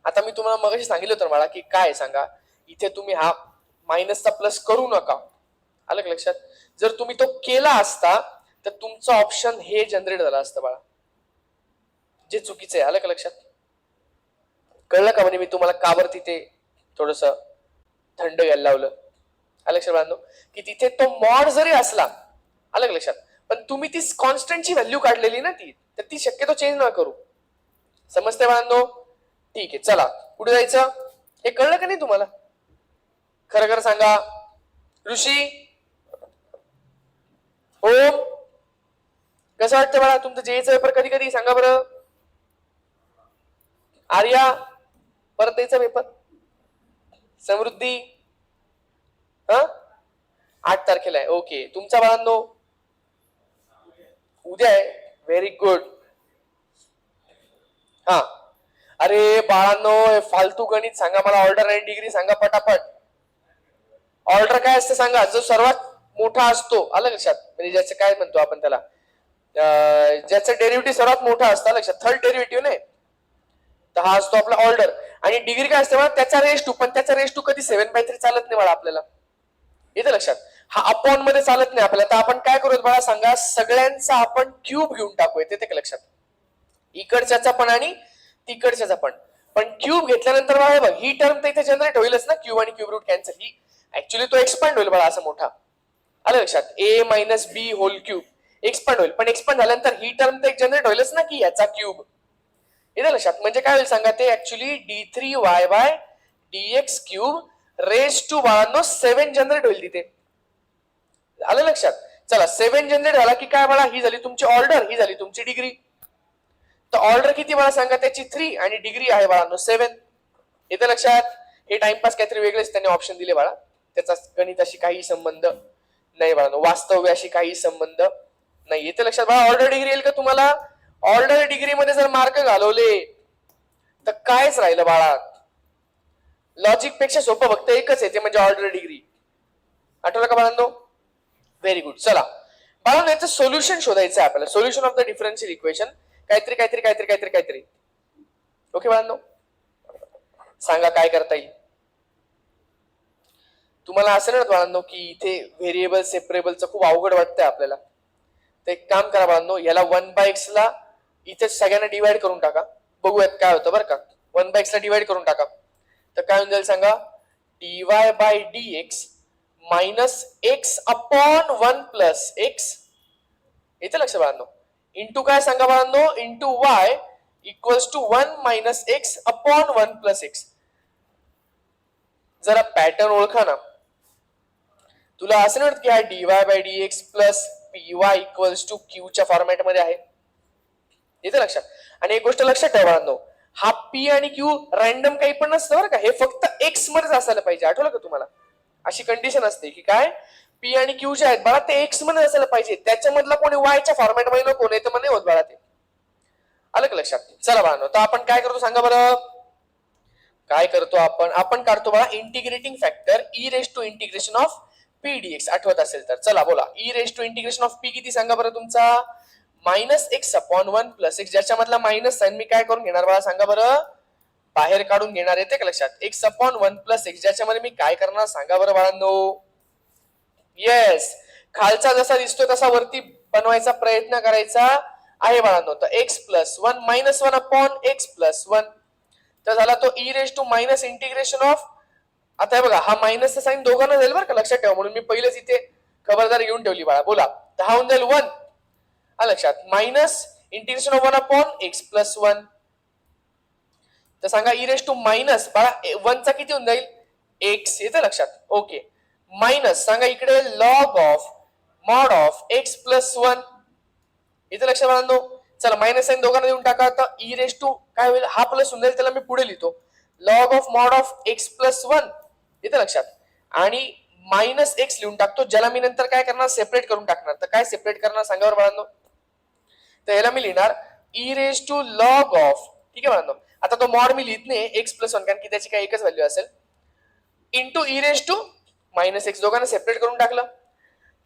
Speaker 1: आता मी तुम्हाला मगाशी सांगितलं होतं बाळा की काय सांगा इथे तुम्ही हा मायनसचा प्लस करू नका. आलं का लक्षात. जर तुम्ही तो केला असता तर तुमचं ऑप्शन हे जनरेट झालं असतं बाळा जे चुकीचं आहे. आलं का लक्षात. कळलं का. म्हणजे मी तुम्हाला का बरं तिथे थोडस थंड घ्यायला लावलं. आलं लक्षात बाळांनो की तिथे तो मॉड जरी असला आलं का लक्षात पण तुम्ही ती कॉन्स्टंटची व्हॅल्यू काढलेली ना ती तर ती शक्यतो चेंज न करू. समजते बाळांनो. ठीक आहे चला पुढे जायचं. हे कळलं का नाही तुम्हाला. खरं खरं सांगा. ऋषी ओम कसं वाटतं बाळा तुमचं जेईचं पेपर कधी कधी सांगा बरं. आर्या परत यायचा पेपर. समृद्धी हा 8 तारखेला आहे. ओके तुमचा बाळांनो उद्या आहे. Very good. हा अरे बाळांनो फालतू गणित सांगा मला. ऑर्डर आणि डिग्री सांगा पटापट. ऑर्डर काय असतं सांगा. जो सर्वात मोठा असतो आलं लक्षात म्हणजे ज्याचं काय म्हणतो आपण त्याला ज्याचं डेरिव्हेटिव्ह सर्वात मोठा असतं लक्षात. थर्ड डेरिव्हेटिव्ह नाही तर हा असतो आपला ऑर्डर. आणि डिग्री काय असते बाळा, त्याचा रेस टू, पण त्याचा रेस टू कधी 7/3 चालत नाही बाळा आपल्याला, येते लक्षात. हा अपॉन मध्ये चालत नाही आपल्याला, तर आपण काय करूयात बाळा सांगा, सगळ्यांचा आपण क्यूब घेऊन टाकूयात, येते का लक्षात, इकडच्याचा पण आणि तिकडच्याचा पण क्यूब घेतल्यानंतर बाळा बघ ही टर्म तर इथे जनरेट होईलच ना, क्यूब आणि क्यूब रूट कॅन्सल, ही ऍक्च्युली तो एक्सपांड होईल बाळा असा मोठा, आलं लक्षात, a minus b whole cube expand होईल, पण एक्सपांड झाल्यानंतर ही टर्म तर एक जनरेट होईलच ना की याचा क्यूब, येते लक्षात. म्हणजे काय होईल सांगा, ते actually d3y by dx cube raise to बाळांनो 7 जनरेट होईल तिथे, आलं लक्षात. चला 7 जनरेट झाला की काय बाळा, ही झाली तुमची ऑर्डर, ही झाली तुमची डिग्री. तर ऑर्डर किती बाळा सांगा, त्याची 3 आणि डिग्री आहे बाळांनो 7, येते लक्षात. हे टाइमपास काहीतरी वेगळेच त्यांनी ऑप्शन दिले बाळा, त्याचा गणिताशी काही संबंध नाही बाळांनो, वास्तव्याशी काही संबंध नाही, येते लक्षात बाळा. ऑर्डर डिग्री येईल का तुम्हाला, ऑर्डर डिग्री मध्ये जर मार्क घालवले तर कायच राहिलं बाळा, लॉजिक पेक्षा सोपं फक्त एकच आहे, ते म्हणजे ऑर्डर डिग्री, आठवलं का बाळांनो, व्हेरी गुड. चला बाळांनो याचं सोल्युशन शोधायचं आहे आपल्याला, solution of the differential equation, काहीतरी काहीतरी काहीतरी काहीतरी काहीतरी, ओके बाळांनो, सांगा काय करता येईल तुम्हाला. असं ना बाळांनो की इथे व्हेरिएबल सेपरेबलचं खूप अवघड वाटतंय आपल्याला, तर एक काम करा बाळांनो, याला 1/x ला इथे सगळ्यांना डिवाइड करून टाका, बघूयात काय होतं बरं का. 1/x ला डिवाइड करून टाका, तर काय होऊन जाईल सांगा, dy by dx minus x upon 1 plus x, येते लक्ष बाळांनो, इंटू काय सांगा बाळांनो, into y equals to 1 minus x upon 1 plus x. जरा पॅटर्न ओळखा ना, तुला असं नाही वाटत की हा dy by dx plus py equals to q च्या फॉर्मॅट मध्ये आहे, येते लक्षात. आणि एक गोष्ट लक्षात ठेवा बाळांनो, हा p आणि q रॅन्डम काही पण नसतं बरं का, हे फक्त x मध्येच असायला पाहिजे, आठवलं का तुम्हाला. अशी कंडिशन असते की काय, p आणि q जे आहेत बाळा ते x मध्ये असायला पाहिजे, त्याच्यामधला कोणी y च्या फॉर्मॅट मध्ये नको, नाही तर मग नाही होत बाळा ते, आलं का लक्षात. चला बाळांनो, तर आपण काय करतो सांगा बरं, काय करतो आपण काढतो बघा integrating factor e raise to integration of p dx, आठवत असेल तर. चला बोला, e raise to integration of p किती सांगा बरं तुमचा, minus x upon 1 plus x, ज्याच्यामधला मायनस साइन मी काय करून घेणार बघा सांगा बरं, बाहेर काढून घेणार, येते का लक्षात. एक्स अपॉन 1 प्लस एक्स, ज्याच्यामध्ये मी काय करणार सांगा बरं बाळांनो, येस, खालचा जसा दिसतोय तसा वरती बनवायचा प्रयत्न करायचा आहे बाळांनो. तर x plus 1 minus 1 upon x plus 1, तर झाला तो e raise to minus integration of, आता हे बघा हा मायनसचा साइन दोघांना जाईल बरं का, लक्षात ठेवा, म्हणून मी पहिलेच इथे खबरदारी घेऊन ठेवली बाळा. बोला, तर हा होऊन जाईल 1, लक्षात, minus integration of 1 upon x plus 1, तर सांगा ई रेस टू मायनस बाळा 1 चा किती होऊन जाईल, एक्स, येतं लक्षात, ओके, मायनस सांगा इकडे log of mod of x plus 1, इथे लक्षात बाळांनो. चला मायनस साइन दोघांना देऊन टाका, आता ई रेस टू काय होईल, हा प्लस होऊन जाईल, त्याला मी पुढे लिहितो log of mod of x plus 1, इथे लक्षात, आणि मायनस एक्स लिहून टाकतो, ज्याला मी नंतर काय करणार, सेपरेट करून टाकणार. तर काय सेपरेट करणार सांगा बरं बाळांनो, तर याला मी लिहिणार e raise to log of, ठीक आहे बाळांनो, आता तो मॉड मी लिहित नाही एक्स प्लस 1 कारण की त्याची काय एकच व्हॅल्यू असेल, into e raise to minus x, दोघांना सेपरेट करून टाकलं,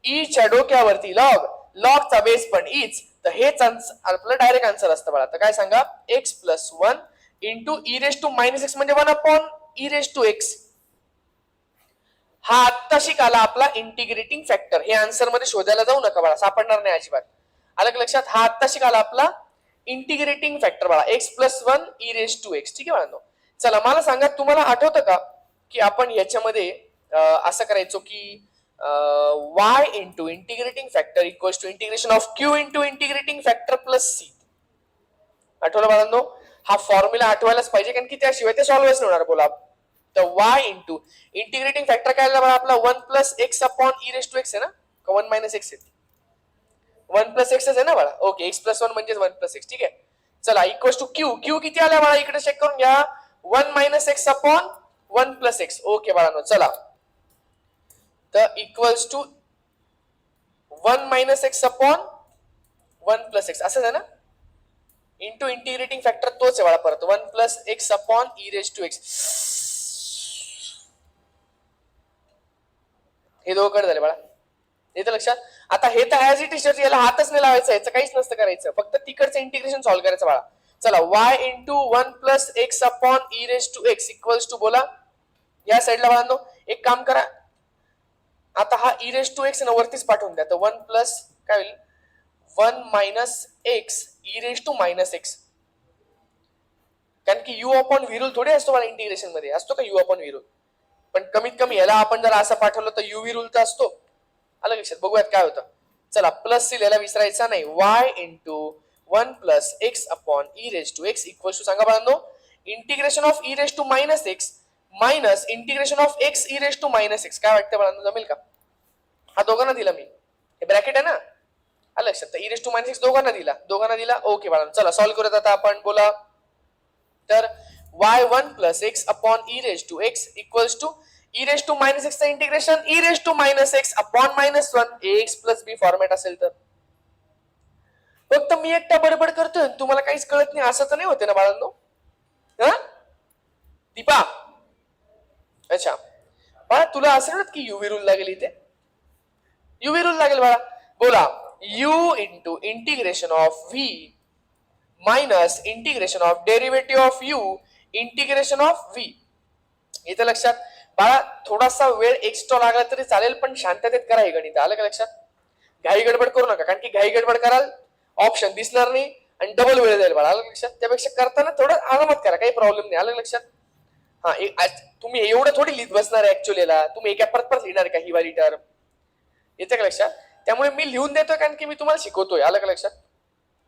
Speaker 1: ई च्या डोक्यावरती लॉग, लॉगचा बेस पण ईच, तर हेच आपलं डायरेक्ट आन्सर असतं बाळा. तर काय सांगा, x plus 1 into e raise to minus x म्हणजे 1 upon e raise to x, हा आत्ता शिकाला आपला इंटिग्रेटिंग फॅक्टर. हे आन्सर मध्ये शोधायला जाऊ नका बाळा, सापडणार नाही अजिबात, आलं का लक्षात. हा आत्ता शिकाला आपला इंटिग्रेटिंग फॅक्टर बाळा, x plus 1 e raise to x, ठीक आहे बाळांनो. चला मला सांगा, तुम्हाला आठवतं का की आपण याच्यामध्ये असं करायचो की y into integrating factor equals to integration of q into integrating factor plus c, आठवलं बाळांनो. हा फॉर्म्युला आठवायलाच पाहिजे कारण की त्याशिवाय ते सॉल्व्हच नाही होणार. बोला, तर y इंटू इंटिग्रेटिंग फॅक्टर काय आला आपला 1 plus x upon e raise to x आहे ना, का 1 मायनस एक्स आहे, 1 प्लस एक्स आहे ना बाळा, ओके, एक्स प्लस 1 म्हणजे 1 प्लस एक्स, ठीक आहे. चला इक्वल्स टू क्यू, क्यू किती आला बाळा इकडे चेक करून घ्या, 1 minus x upon 1 plus x, okay बाळांनो. चला तर equals to 1 minus x upon 1 plus x, असंच आहे ना, इंटू इंटिग्रेटिंग फॅक्टर तोच आहे बाळा परत, 1 plus x upon e raise to x, हे दोघं झाले बाळा, येतं लक्षात. आता हे तर ऍज इट इज, याला हातच नाही लावायचा, याचं काहीच नसतं करायचं, फक्त तिकडचं इंटिग्रेशन सॉल्व्ह करायचं बाळा. चला y into 1 plus x upon e raise to x equals to बोला या साईडला बाळांनो एक काम करा, आता हा ई रेस टू एक्स ना वरतीच पाठवून द्या. तर 1 प्लस काय होईल 1 minus x e raise to minus x, कारण की यू अपॉन व्ही रूल थोडी असतो मला इंटिग्रेशन मध्ये, असतो का यू अपॉन व्ही रूल? पण कमीत कमी याला आपण जर असं पाठवलं तर यू व्ही रूल तर असतो. आलं लक्षात? बघूयात काय होतं. चला प्लस सी याला विसरायचा नाही. y into 1 plus x upon e raise to x equal to सांगा बाळांनो integration of e raise to minus x minus integration of x e raise to minus x. काय वाटतं बाळांनो, जमेल का? हा दोघांना दिला मी, हे ब्रॅकेट आहे ना. आलं लक्षात? E raise to minus x दोघांना दिला. ओके बाळांनो, चला सॉल्व्ह करूयात आता आपण. बोला. तर y1 plus x upon e raise to x equals to e raise to minus x चा integration e raise to minus x upon minus 1 ax plus b format असेल तर. फक्त मी एकटा बडबड करतोय, तुम्हाला काहीच कळत नाही असं तर नाही होते ना बाळांनो? दीपा, अच्छा बाळा तुला असं की युव्ही रूल लागेल इथे, युव्ही रूल लागेल बाळा. बोला u into integration of v minus integration of derivative of u integration of v. इथे लक्षात बाळा थोडासा वेळ एक्स्ट्रा लागला तरी चालेल, पण शांततेत करा हे गणित. आलं का लक्षात? घाई गडबड करू नका, कारण की घाई गडबड कराल ऑप्शन दिसणार नाही आणि डबल वेळ जाईल बाळा. आलं लक्षात? त्यापेक्षा करताना थोडं आरामात करा, काही प्रॉब्लेम नाही. आलं लक्षात? हा तुम्ही एवढं थोडी लिहित बसणार आहे ऍक्च्युअलीला, तुम्ही एका परत लिहिणार का ही वाली टर्म? येते का लक्षात? त्यामुळे मी लिहून देतोय कारण की मी तुम्हाला शिकवतोय. आलं का लक्षात?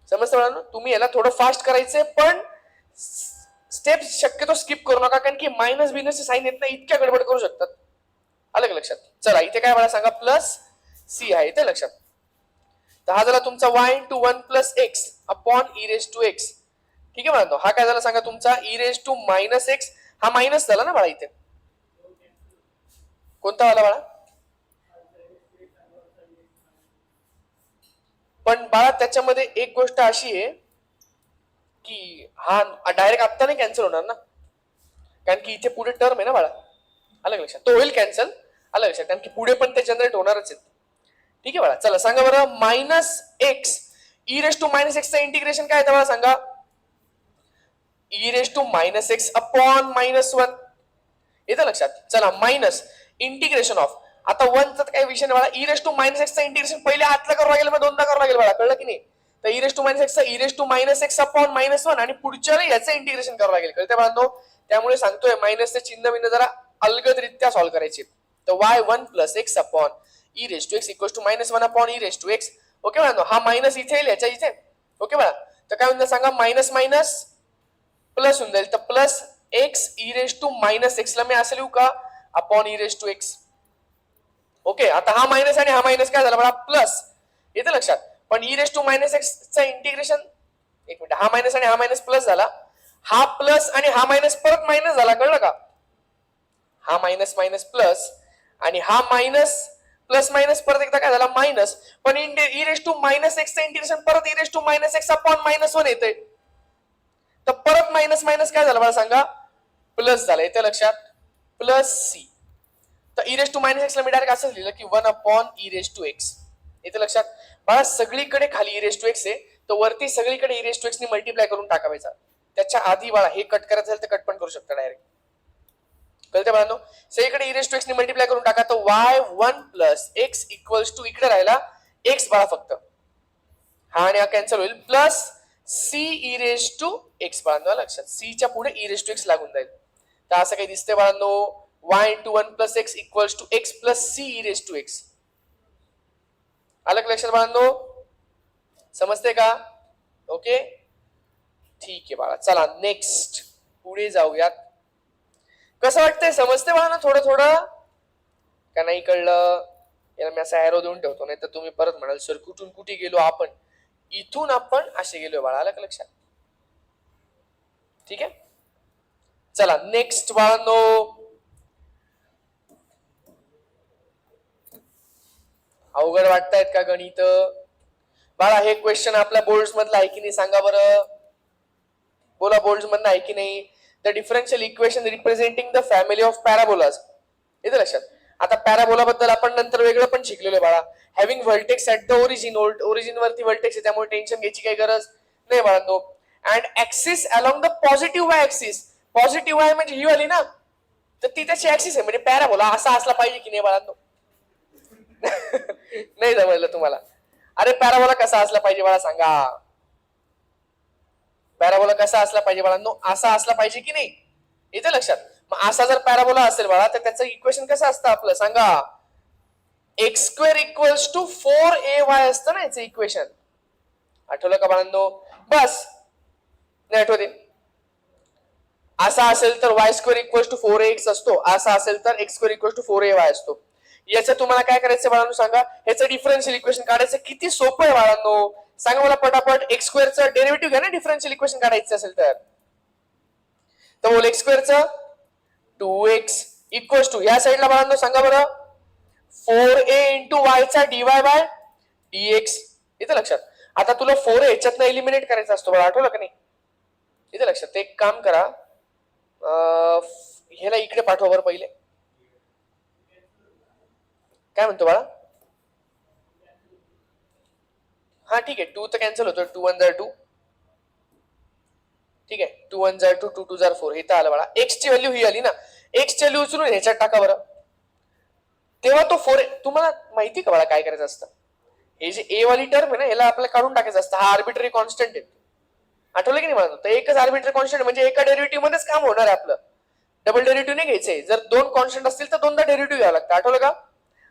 Speaker 1: समजतं बाळांनो? तुम्ही याला थोडं फास्ट करायचंय, पण स्टेप शक्यतो स्किप करू नका, कारण की मायनस बिनस साईन येत नाही, इतक्या गडबड करू शकतात. आलं का लक्षात? चला इथे काय मला सांगा, प्लस सी आहे इथे लक्षात. तर हा झाला तुमचा y into 1 plus x upon e raise to x. ठीक आहे बाळांनो, हा काय झाला सांगा तुमचा e raise to minus x. हा मायनस झाला ना बाळा इथे, कोणता वाला बाळा? पण बाळा त्याच्यामध्ये एक गोष्ट अशी आहे की हा डायरेक्ट आता नाही कॅन्सल होणार ना, कारण की इथे पुढे टर्म आहे ना बाळा. आलं लक्षात? तो होईल कॅन्सल. आलं लक्षात? कारण की पुढे पण ते जनरेट होणारच आहेत. ठीक आहे बाळा, चला सांगा बरं minus x e raise to minus x चं इंटिग्रेशन काय आहे बाळा सांगा? E raise to minus x upon minus 1. येतं लक्षात? चला मायनस इंटिग्रेशन ऑफ, आता 1 चा काही विषय नाही बाळा, e raise to minus x चं इंटिग्रेशन पहिले हातला करावं लागेल, मग दोनदा करावं लागेल बाळा. कळलं की नाही? तर e raise to minus x चा e raise to minus x upon minus 1 आणि पुढच्या याचं इंटिग्रेशन करावं लागेल. कळते बाळांनो? त्यामुळे सांगतोय मायनसचे चिन्ह बिंद जरा अलगदरित्या सॉल्व्ह करायचे. तर y1 plus x upon e raise to x equal to minus 1 upon e raise to x. Okay बाळांनो, हा मायनस इथे येईल याच्या इथे. ओके बाळा, तर काय म्हणतात सांगा, मायनस मायनस प्लस होऊन जाईल. तर plus x e raise to minus x ला मी असं लिहू का upon e raise to x. Okay, आता हा मायनस आणि हा मायनस काय झाला बघा प्लस. येते लक्षात? पण e raise to minus x चा इंटिग्रेशन, एक मिनिट, हा मायनस आणि हा मायनस प्लस झाला, हा प्लस आणि हा मायनस परत मायनस झाला. कळलं का? हा मायनस मायनस प्लस आणि हा मायनस प्लस मायनस परत एकदा काय झाला मायनस, पण e raise to minus x चं इंटिग्रेशन परत e raise to minus x upon minus 1 येते. तर परत मायनस मायनस काय झालं मला सांगा, प्लस झालं. येते लक्षात? Plus c. तर e raise to minus x ला मी डायरेक्ट असं लिहिलं की 1 upon e raise to x. येते लक्षात? मला सगळीकडे खाली ई रेस टू एक्स आहे, तर वरती सगळीकडे ई रेस टू एक्स ने मल्टिप्लाय करून टाकायचा. त्याच्या आधी बाळा हे कट करायचं असेल तर कट पण करू शकता डायरेक्ट. कळते बाळांनो? सगळीकडे ई रेस टू एक्स ने मल्टिप्लाय करून टाका. तर y1 plus x equals to इकडे राहिला एक्स बाळा फक्त, हा आणि हा कॅन्सल होईल, plus c e raise to x. बाळांनो लक्षात, सी च्या पुढे ई रेस टू एक्स लागून जाईल. तर असं काही दिसतंय बाळांनो, y into 1 plus x equals to x plus c e raise to x. आलं का लक्षात बाळांनो? समजते का? ओके ठीक आहे बाळा, चला नेक्स्ट पुढे जाऊयात. कसं वाटतंय, समजते बाळा ना थोडं थोडं का नाही कळलं? याला मी असा एरो देऊन ठेवतो, नाही तर तुम्ही परत म्हणाल सर कुठून कुठे गेलो आपण. इथून आपण असे गेलो बाळा. आलं का लक्षात? ठीक आहे, चला नेक्स्ट बाळांनो. अवघड वाटतायत का गणित बाळा? हे क्वेश्चन आपल्या बोर्ड्स मधला आहे की नाही सांगा बरं? बोला, बोर्ड्स मधला आहे की नाही? The differential equation representing the family of parabolas. येते लक्षात? आता पॅराबोला बद्दल आपण नंतर वेगळं पण शिकलेलो बाळा. Having vertex at the origin, origin वरती व्हर्टेक्स आहे, त्यामुळे टेन्शन घ्यायची काही गरज नाही बाळांनो. And axis along the positive Y axis. Positive Y म्हणजे ही वाली ना, तर ती त्याची ऍक्सिस आहे. म्हणजे पॅराबोला असा असला पाहिजे की नाही बाळांनो? नाही जमलं तुम्हाला? अरे पॅराबोला कसा असला पाहिजे मला सांगा? पॅराबोला कसा असला पाहिजे बाळांनो? असा असला पाहिजे की नाही? येते लक्षात? मग असा जर पॅराबोला असेल बाळा, तर त्याचं इक्वेशन कसं असतं आपलं सांगा? X square equals to 4ay असतं ना याचं इक्वेशन. आठवलं का बाळांनो? बस नाही आठवते. असा असेल तर Y square equals to 4ax असतो. असा असेल तर x square equals to 4ay असतो. याचं तुम्हाला काय करायचं बाळांनो सांगा? याचं डिफरन्शियल इक्वेशन काढायचं. किती सोपं आहे बाळांनो, सांगा मला पटापट. एक्स स्क्वेअरचं डेरिव्हेटिव्ह घ्या ना डिफरन्शियल इक्वेशन काढायचं असेल तर. बोल एक्स स्क्वेअरचं 2x इक्वल्स टू या साईडला बाळांनो सांगा बरं 4a इंटू वायचा डीवाय बाय डीएक्स. इथे लक्षात. आता तुला 4a याच्यातनं एलिमिनेट करायचा असतो बघा, आठवलं का नाही? इथे लक्षात. ते एक काम करा, ह्याला इकडे पाठवा बरं पहिले. काय म्हणतो बाळा? हा ठीक आहे, 2 तर कॅन्सल होतो. 2 1 2. ठीक आहे, 2 1 2, 2 2 4. इथं आलं बाळा. एक्स ची व्हॅल्यू ही आली ना, एक्स ची व्हॅल्यू उचलून ह्याच्यात टाका बरं. तेव्हा तो 4 तुम्हाला माहिती का बाळा काय करायचं असतं? हे जे ए वाली टर्म आहे ना, याला आपल्याला काढून टाकायचं असतं. हा आर्बिटरी कॉन्स्टंट आहे. आठवलं की नाही मला? तर एकच आर्बिटरी कॉन्स्टंट म्हणजे एका डेरिव्हेटिव्ह मध्येच काम होणार आहे आपलं. डबल डेरिव्हेटिव्ह नाही घ्यायचंय. जर 2 कॉन्स्टंट असतील तर 2दा डेरिव्हेटिव्ह घ्यावं लागतं. आठवलं का?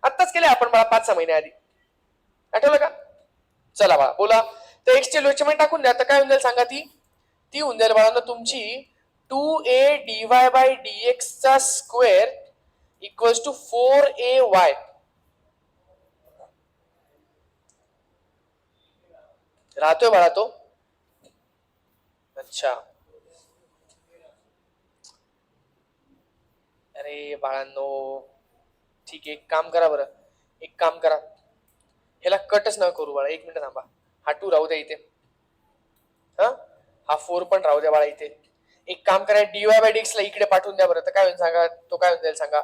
Speaker 1: आत्ताच केले आपण बाळा 5-6 महिने आधी. आठवलं का? चला बाळा बोला. तर एक्स ची व्हॅल्यू टाकून द्या. तर काय होऊन जाईल सांगा? ती होऊन जाईल बाळांनो तुमची 2a dy बाय dx चा स्क्वेअर इक्वल्स टू 4ay. राहतोय बाळा तो? अच्छा. अरे बाळांनो ठीक आहे, एक काम करा बरं. एक काम करा, ह्याला कटच न करू बाळा. 1 मिनिट थांबा. हा 2 राहू द्या इथे. हा 4 पण राहू द्या बाळा इथे. एक काम करा, dy बाय dx ला इकडे पाठवून द्या बरं. तर काय होईल सांगा? तो काय होऊन जाईल सांगा?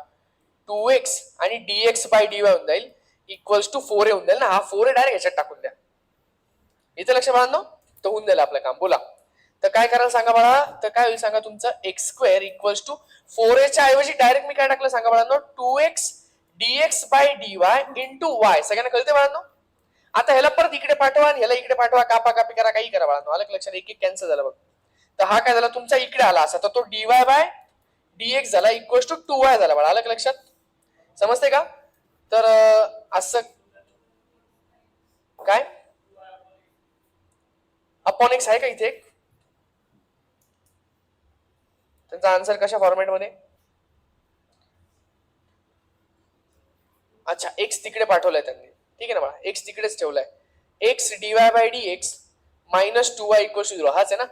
Speaker 1: 2x आणि dx बाय dy होऊन जाईल इक्वल्स टू 4a होऊन जाईल ना. हा 4a डायरेक्ट ह्याच्यात टाकून द्या. इथे लक्ष बाळांनो, तर होऊन जाईल आपलं काम. बोला. तर काय करायला सांगा बाळा? तर काय होईल सांगा? तुमचं x square equals to 4a च्या ऐवजी डायरेक्ट मी काय टाकलं सांगा बाळांनो? 2x dx by dy into y. सगळ्यांना कळते बाळांनो? आता ह्याला परत इकडे पाठवा आणि ह्याला इकडे पाठवा, कापा कापी करा, काही करा बाळांनो. आलं लक्षात? एक एक कॅन्सल झालं बघ. तर हा काय झाला तुमचा इकडे आला असा, तर तो dy बाय dx झाला इक्वल्स टू 2y झाला बाळा. आलं लक्षात? समजते का? तर असं काय अपॉन एक्स आहे का इथे? त्यांचा आन्सर कशा फॉर्मॅटमध्ये? अच्छा, एक्स तिकडे पाठवलाय त्यांनी. ठीक आहे ना बाळा, एक्स तिकडेच ठेवलाय. X dy by dx minus 2y equal to 0 हाच आहे ना.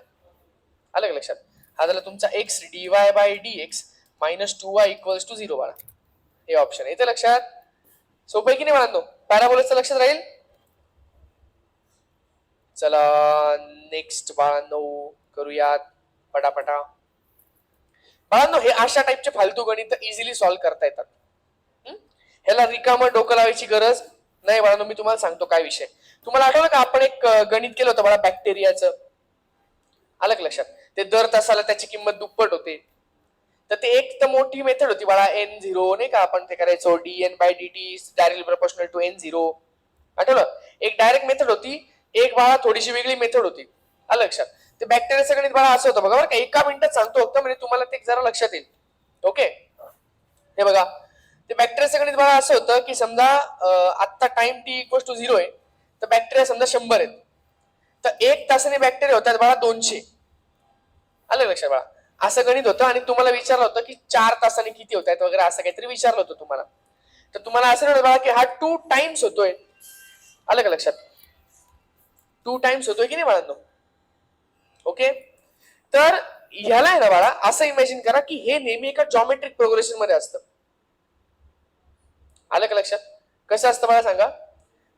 Speaker 1: आलं का लक्षात? हा झाला तुमचा x dy by dx minus 2y equals to 0 बाळा. हे ऑप्शन आहे. इथे लक्षात? सोपं आहे की नाही बाळांनो? पॅराबोलाचं लक्षात राहील. चला नेक्स्ट बाळांनो करूयात पटापटा. बाळांनो हे अशा टाईपचे फालतू गणित इझिली सॉल्व्ह करता येतात. ह्याला रिकामं डोकं लावायची गरज नाही बाळांनो. मी तुम्हाला सांगतो काय विषय. तुम्हाला आठवलं का आपण एक गणित केलं होतं बाळा बॅक्टेरियाचं? आलं का लक्षात? ते दर तासाला त्याची किंमत दुप्पट होते. तर ते एक तर मोठी मेथड होती बाळा n0 नाही का? आपण ते करायचो dn by dt directly proportional to n0. आठवलं? एक डायरेक्ट मेथड होती, एक बाळा थोडीशी वेगळी मेथड होती. आलं लक्षात? ते बॅक्टेरियाचं गणित बाळा असं होतं बघा बरं का. एका मिनिटात सांगतो फक्त, म्हणजे तुम्हाला ते जरा लक्षात येईल. ओके, हे बघा. ते बॅक्टेरियाचं गणित बाळा असं होतं की समजा आता टाइम t इक्वल टू 0 आहे, तर बॅक्टेरिया समजा 100 आहेत. तर 1 तासाने बॅक्टेरिया होतात बाळा 200. आलं लक्षात बाळा? असं गणित होतं आणि तुम्हाला विचारलं होतं की 4 तासाने किती होत आहेत वगैरे, असं काहीतरी विचारलं होतं तुम्हाला. तर तुम्हाला असं नाही बाळा की हा 2 टाइम्स होतोय. आलं का लक्षात? 2 टाइम्स होतोय की नाही बाळांनो? ओके, तर ह्याला आहे ना बाळा असं इमॅजिन करा की हे नेहमी एका जॉमेट्रिक प्रोग्रेशन मध्ये असतं. आलं का लक्षात? कसं असतं बाळा सांगा?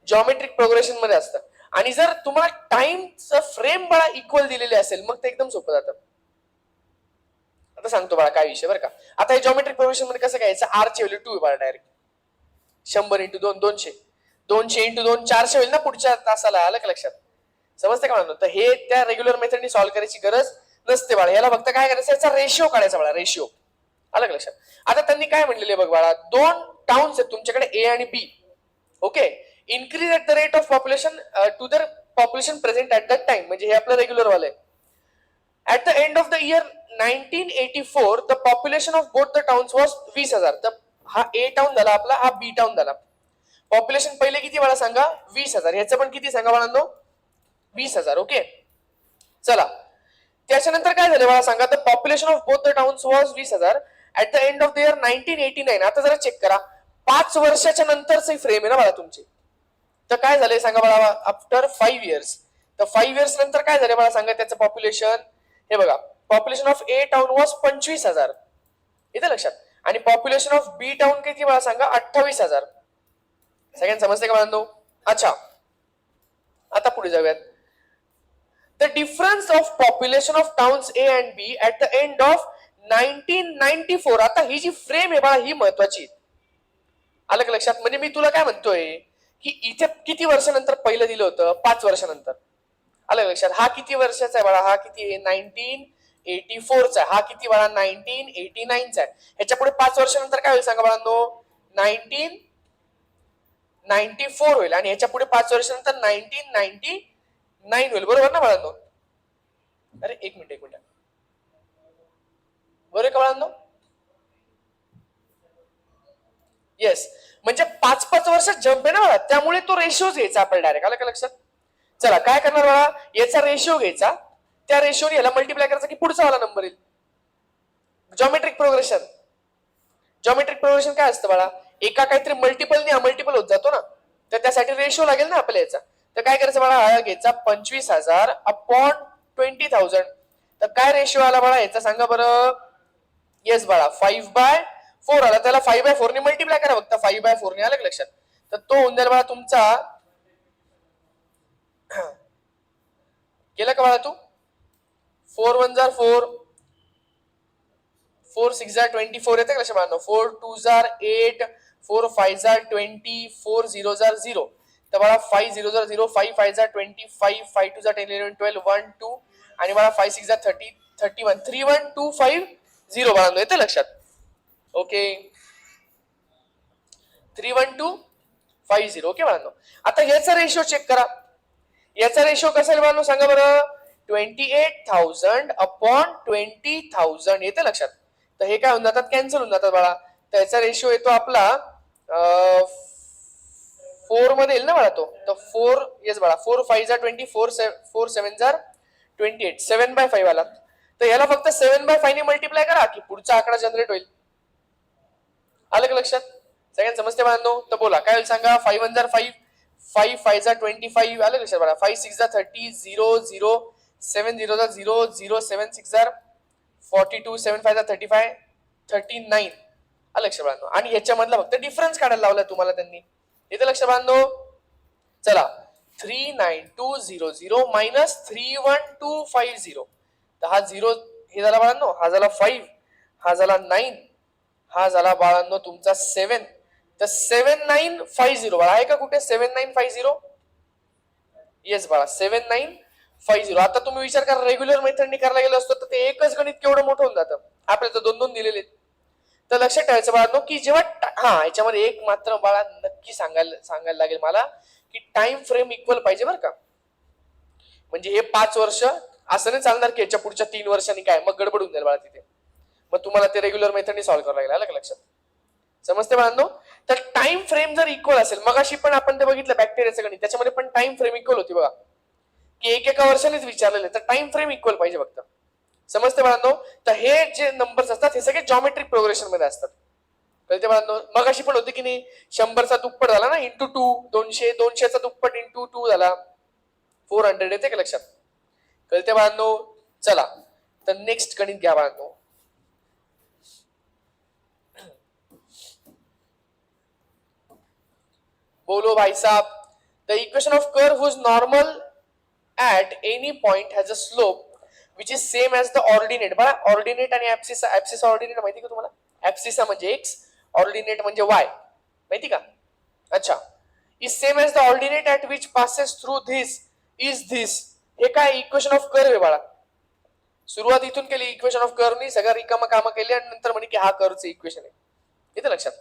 Speaker 1: जॉमेट्रिक प्रोग्रेशन मध्ये असतं. आणि जर तुम्हाला टाइमचं फ्रेम बाळा इक्वल दिलेले असेल मग ते एकदम सोपं जातं. आता सांगतो बाळा काय विषय बरं का. आता हे जॉमेट्रिक प्रोग्रेशन मध्ये कसं घ्यायचं? आर ची व्हॅल्यू 2 आहे बाळा डायरेक्ट. 100 इंटू 2 200. 200 इंटू 2 400 होईल ना पुढच्या तासाला. आलं का लक्षात? समजते का म्हणतो? तर हे त्या रेग्युलर मेथडनी सॉल्व्ह करायची गरज नसते बाळा. याला फक्त काय करायचं, याचा रेशिओ काढायचा बाळा, रेशिओ. आलं का लक्षात? आता त्यांनी काय म्हणलेले बघ बाळा, दोन टाउन्स आहेत तुमच्याकडे ए आणि b. Okay, increase at the rate of population to the population present at that time, म्हणजे हे आपलं रेग्युलर वाले. At the end of the year 1984 the population of both the towns was 20,000. तर हा ए town झाला आपला, हा बी टाउन झाला. पॉप्युलेशन पहिले किती बाळा सांगा, 20,000. ह्याचं पण किती सांगा बाळांनो, 20,000. ओके, चला त्याच्यानंतर काय झालं बाळा सांगा, the population of both the towns was 20,000 at the end of the year 1989. आता जरा चेक करा, 5 वर्षाच्या नंतरचे फ्रेम आहे ना बाळा तुमची. तर काय झालंय सांगा बाळा, आफ्टर 5 इयर्स. तर 5 इयर्स नंतर काय झालं बाळा सांगा, त्याचं पॉप्युलेशन हे बघा, population of A town was 25,000. इथे लक्षात. आणि पॉप्युलेशन ऑफ बी टाउन किती बाळा सांगा, 28,000. सगळ्यांना समजते का बाळांनो? अच्छा, आता पुढे जाऊयात. The difference of population of towns A and B at the end of 1994. आता ही जी फ्रेम आहे बाळा, ही महत्वाची. आलं का लक्षात? म्हणजे मी तुला काय म्हणतोय की इथे किती वर्षानंतर पहिलं दिलं होतं, 5 वर्षानंतर. आलं लक्षात? हा किती वर्षाचा आहे बाळा, हा किती आहे, 1984 चा. हा किती बाळा, 1989 चा आहे. ह्याच्या पुढे 5 वर्षानंतर काय होईल सांगा बाळांनो, 1994 होईल. आणि ह्याच्या पुढे 5 वर्षानंतर 1999 होईल. बरोबर ना बाळांनो? अरे एक मिनिट बरोबर का बाळांनो? येस, म्हणजे 5-5 वर्षात जम्प आहे ना बाळा, त्यामुळे तो रेशिओच घ्यायचा आपण डायरेक्ट. आलं का लक्षात? चला काय करणार बाळा, याचा रेशिओ घ्यायचा, त्या रेशिओने याला मल्टिप्लाय करायचा की पुढचा वाला नंबर येईल. Geometric progression. जॉमेट्रिक प्रोग्रेशन काय असतं बाळा, एका काहीतरी मल्टिपलने हा मल्टिपल होत जातो ना, तर त्यासाठी रेशिओ लागेल ना आपल्या याचा. तर काय करायचं बाळा, हा घ्यायचा 25,000 अपॉन 20,000. तर काय रेशिओ आला बाळा याचा सांगा बरं. येस बाळा, 5/4 आला. त्याला 5/4 ने मल्टिप्लाय करा फक्त, 5/4 ने. आलं का लक्षात? तर तो होऊन जाईल बाळा तुमचा, केलं का बाळा तू, 4 1 जार 4, 4 6 जार 24 येते का लक्षात बाळा. 4 2 जार 8, 4 5 जार 20, 4 0 जार 0. तर बाळा 5 0 जार 0, 5 5 जार 25, 5 2 जार 10 11 12 1 2. आणि बाळा 5 6 जार 30, 31, 3 1 2 5 0 बाळा येते लक्षात. ओके, 3 1 2 5 0. ओके बाळांनो, आता याचा रेशिओ चेक करा. याचा रेशिओ कसा आहे बाळांनो सांगा बरं, 28,000 अपॉन 20,000 येते लक्षात. तर हे काय होऊन जातात, कॅन्सल होऊन जातात बाळा. त्याचा रेशिओ येतो आपला 4 मध्ये येईल ना बाळा तो. तर 4, येस बाळा, 4 5 जार 20, 4 7 जार 28, 7/5 आला. तर याला फक्त 7/5 ने मल्टिप्लाय करा की पुढचा आकडा जनरेट होईल. आलं का लक्षात? सगळ्यांना समजते बाळांनो? तर बोला काय होईल सांगा. 5 1 जार 5, 5 5 जार 25. आलं लक्षात बाळा. 5 6 जार 30, 0 0, 7 0 जार 0 0, 7 6 जार 42, 7 5 जार 35, 39. आलं लक्षात बाळांनो? आणि ह्याच्यामधला फक्त डिफरन्स काढायला लावला तुम्हाला त्यांनी. येते लक्षात बाळांनो? चला, 39200 मायनस 31250. तर हा 0 हे झाला बाळांनो, हा झाला 5, हा झाला 9, हा झाला बाळांनो तुमचा 7. तर 7950 बाळा आहे का कुठे, 7950. येस बाळा, 7950. आता तुम्ही विचार करा, रेग्युलर मेथडने करायला गेलो असतो तर ते एकच गणित केवढं मोठं होऊन जातं. आपल्याला तर 2-2 दिलेले. तर लक्षात ठेवायचं बाळांनो की जेव्हा याच्यामध्ये एक मात्र बाळा नक्की सांगायला लागेल मला की टाइम फ्रेम इक्वल पाहिजे बरं का. म्हणजे हे 5 वर्ष असं नाही चालणार की याच्या पुढच्या 3 वर्षांनी काय, मग गडबड होऊन जाईल बाळा तिथे. मग तुम्हाला ते रेग्युलर मेथडने सॉल्व्ह करावं लागेल. आलं का लक्षात? समजते बाळांनो? तर टाइम फ्रेम जर इक्वल असेल, मगाशी पण आपण ते बघितलं बॅक्टेरियाचं गणित, त्याच्यामध्ये पण टाइम फ्रेम इक्वल होती बघा, की एका वर्षानेच विचारलेले. तर टाइम फ्रेम इक्वल पाहिजे फक्त. समजते बाळांनो? तर हे जे नंबर्स असतात हे सगळे जॉमेट्रिक प्रोग्रेशन मध्ये असतात. कळते बाळांनो? मगाशी पण होते की नाही, 100चा दुप्पट झाला ना इंटू 2, 200, 200चा दुप्पट इंटू 2 झाला 400. येते का लक्षात? कळते बाळांनो? चला, तर नेक्स्ट गणित घ्या बाळांनो. बोलो भाई साहब. The equation of curve whose normal at any point has a slope which is same as the ordinate. बघा, ऑर्डिनेट आणि ऍप्सिस ऑर्डिनेट माहिती का तुम्हाला? ऍप्सिसा म्हणजे x, ऑर्डिनेट म्हणजे y. माहिती का? अच्छा. Is same as the ordinate at which passes through this is this. हे काय इक्वेशन ऑफ कर्व आहे बाळा. सुरुवात इथून केली इक्वेशन ऑफ कर्वनी, सगळ्या रिकामा कामं केली आणि नंतर म्हणे की हा कर्वचं इक्वेशन आहे. येतं लक्षात.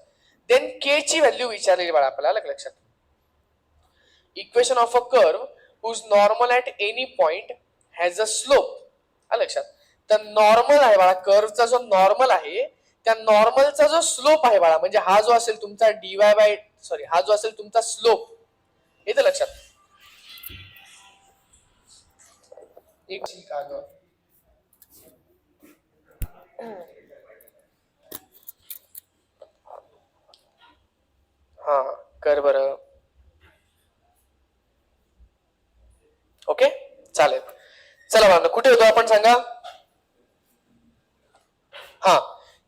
Speaker 1: देन के ची व्हॅल्यू विचारलेली बाळा आपल्याला, आलं लक्षात. Equation of a curve whose normal at any point has a slope. आलं लक्षात. तर नॉर्मल आहे बाळा, कर्वचा जो नॉर्मल आहे त्या नॉर्मलचा जो स्लोप आहे बाळा, म्हणजे हा जो असेल तुमचा डीवाय बाय सॉरी हा जो असेल तुमचा स्लोप. येतं लक्षात. एक ठीक आहे. हा कर बरं. ओके चालेल. चला बाळा कुठे होतो आपण सांगा. हा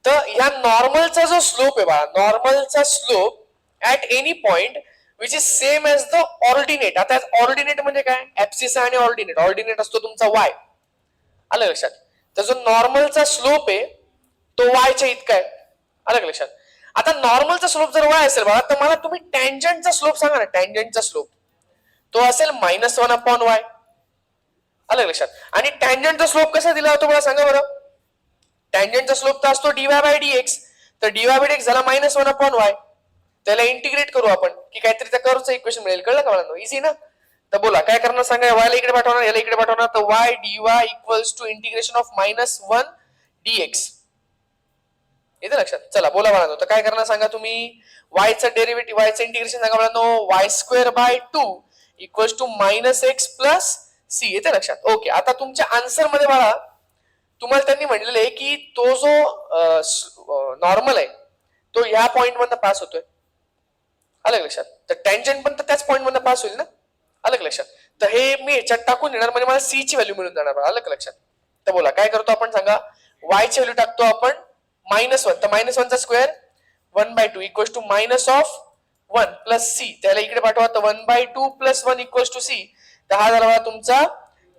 Speaker 1: तर ह्या नॉर्मलचा जो स्लोप आहे बाळा, नॉर्मलचा slope at any point which is same as the ordinate. आता ऑर्डिनेट म्हणजे काय, ऍप्सिस आणि ऑर्डिनेट. ऑर्डिनेट असतो तुमचा वाय. आलं लक्षात. तर जो नॉर्मलचा स्लोप आहे तो वायच्या इतका आहे. आलं लक्षात. आता नॉर्मलचा स्लोप जर वाय असेल बाळा, तर मला तुम्ही टँजंटचा स्लोप सांगा ना. टँजंटचा स्लोप तो असेल -1/y. आलं लक्षात. आणि टँजंटचा स्लोप कसा दिला होता मला सांगा बरं. टँजंटचा स्लोप तर असतो डीवाय बाय डीएक्स. तर डीवाय बाय डीएक्स झाला -1/y. त्याला इंटिग्रेट करू आपण की काहीतरी त्या कर्वचं इक्वेशन मिळेल. कळलं का मला. इझी ना. तर बोला काय करणार सांगा. वायला इकडे पाठवणार, याला इकडे पाठवणार. तर y dy equals to integration of -1 dx. येते लक्षात. चला बोला बाळांनो. तर काय करणार सांगा तुम्ही. वायचं डेरिव्हेटिव्ह, वायचं इंटिग्रेशन सांगा बाळांनो. y² equals to -x plus c. येते लक्षात. ओके. आता तुमच्या आन्सर मध्ये बाळा तुम्हाला त्यांनी म्हणलेलं आहे की तो जो नॉर्मल आहे तो ह्या पॉइंट मधनं पास होतोय. आलं लक्षात. तर टँजंट पण तर त्याच पॉइंट मधनं पास होईल ना. आलं लक्षात. तर हे मी ह्याच्यात टाकून येणार म्हणजे मला सी ची व्हॅल्यू मिळून जाणार. आलं लक्षात. तर बोला काय करतो आपण सांगा. y ची व्हॅल्यू टाकतो आपण -1. तर -1 चा square 1/2 equals to -1 plus c. त्याला इकडे पाठवा. तर 1/2 प्लस 1 इक्वल्स टू c. तर हा झाला तुमचा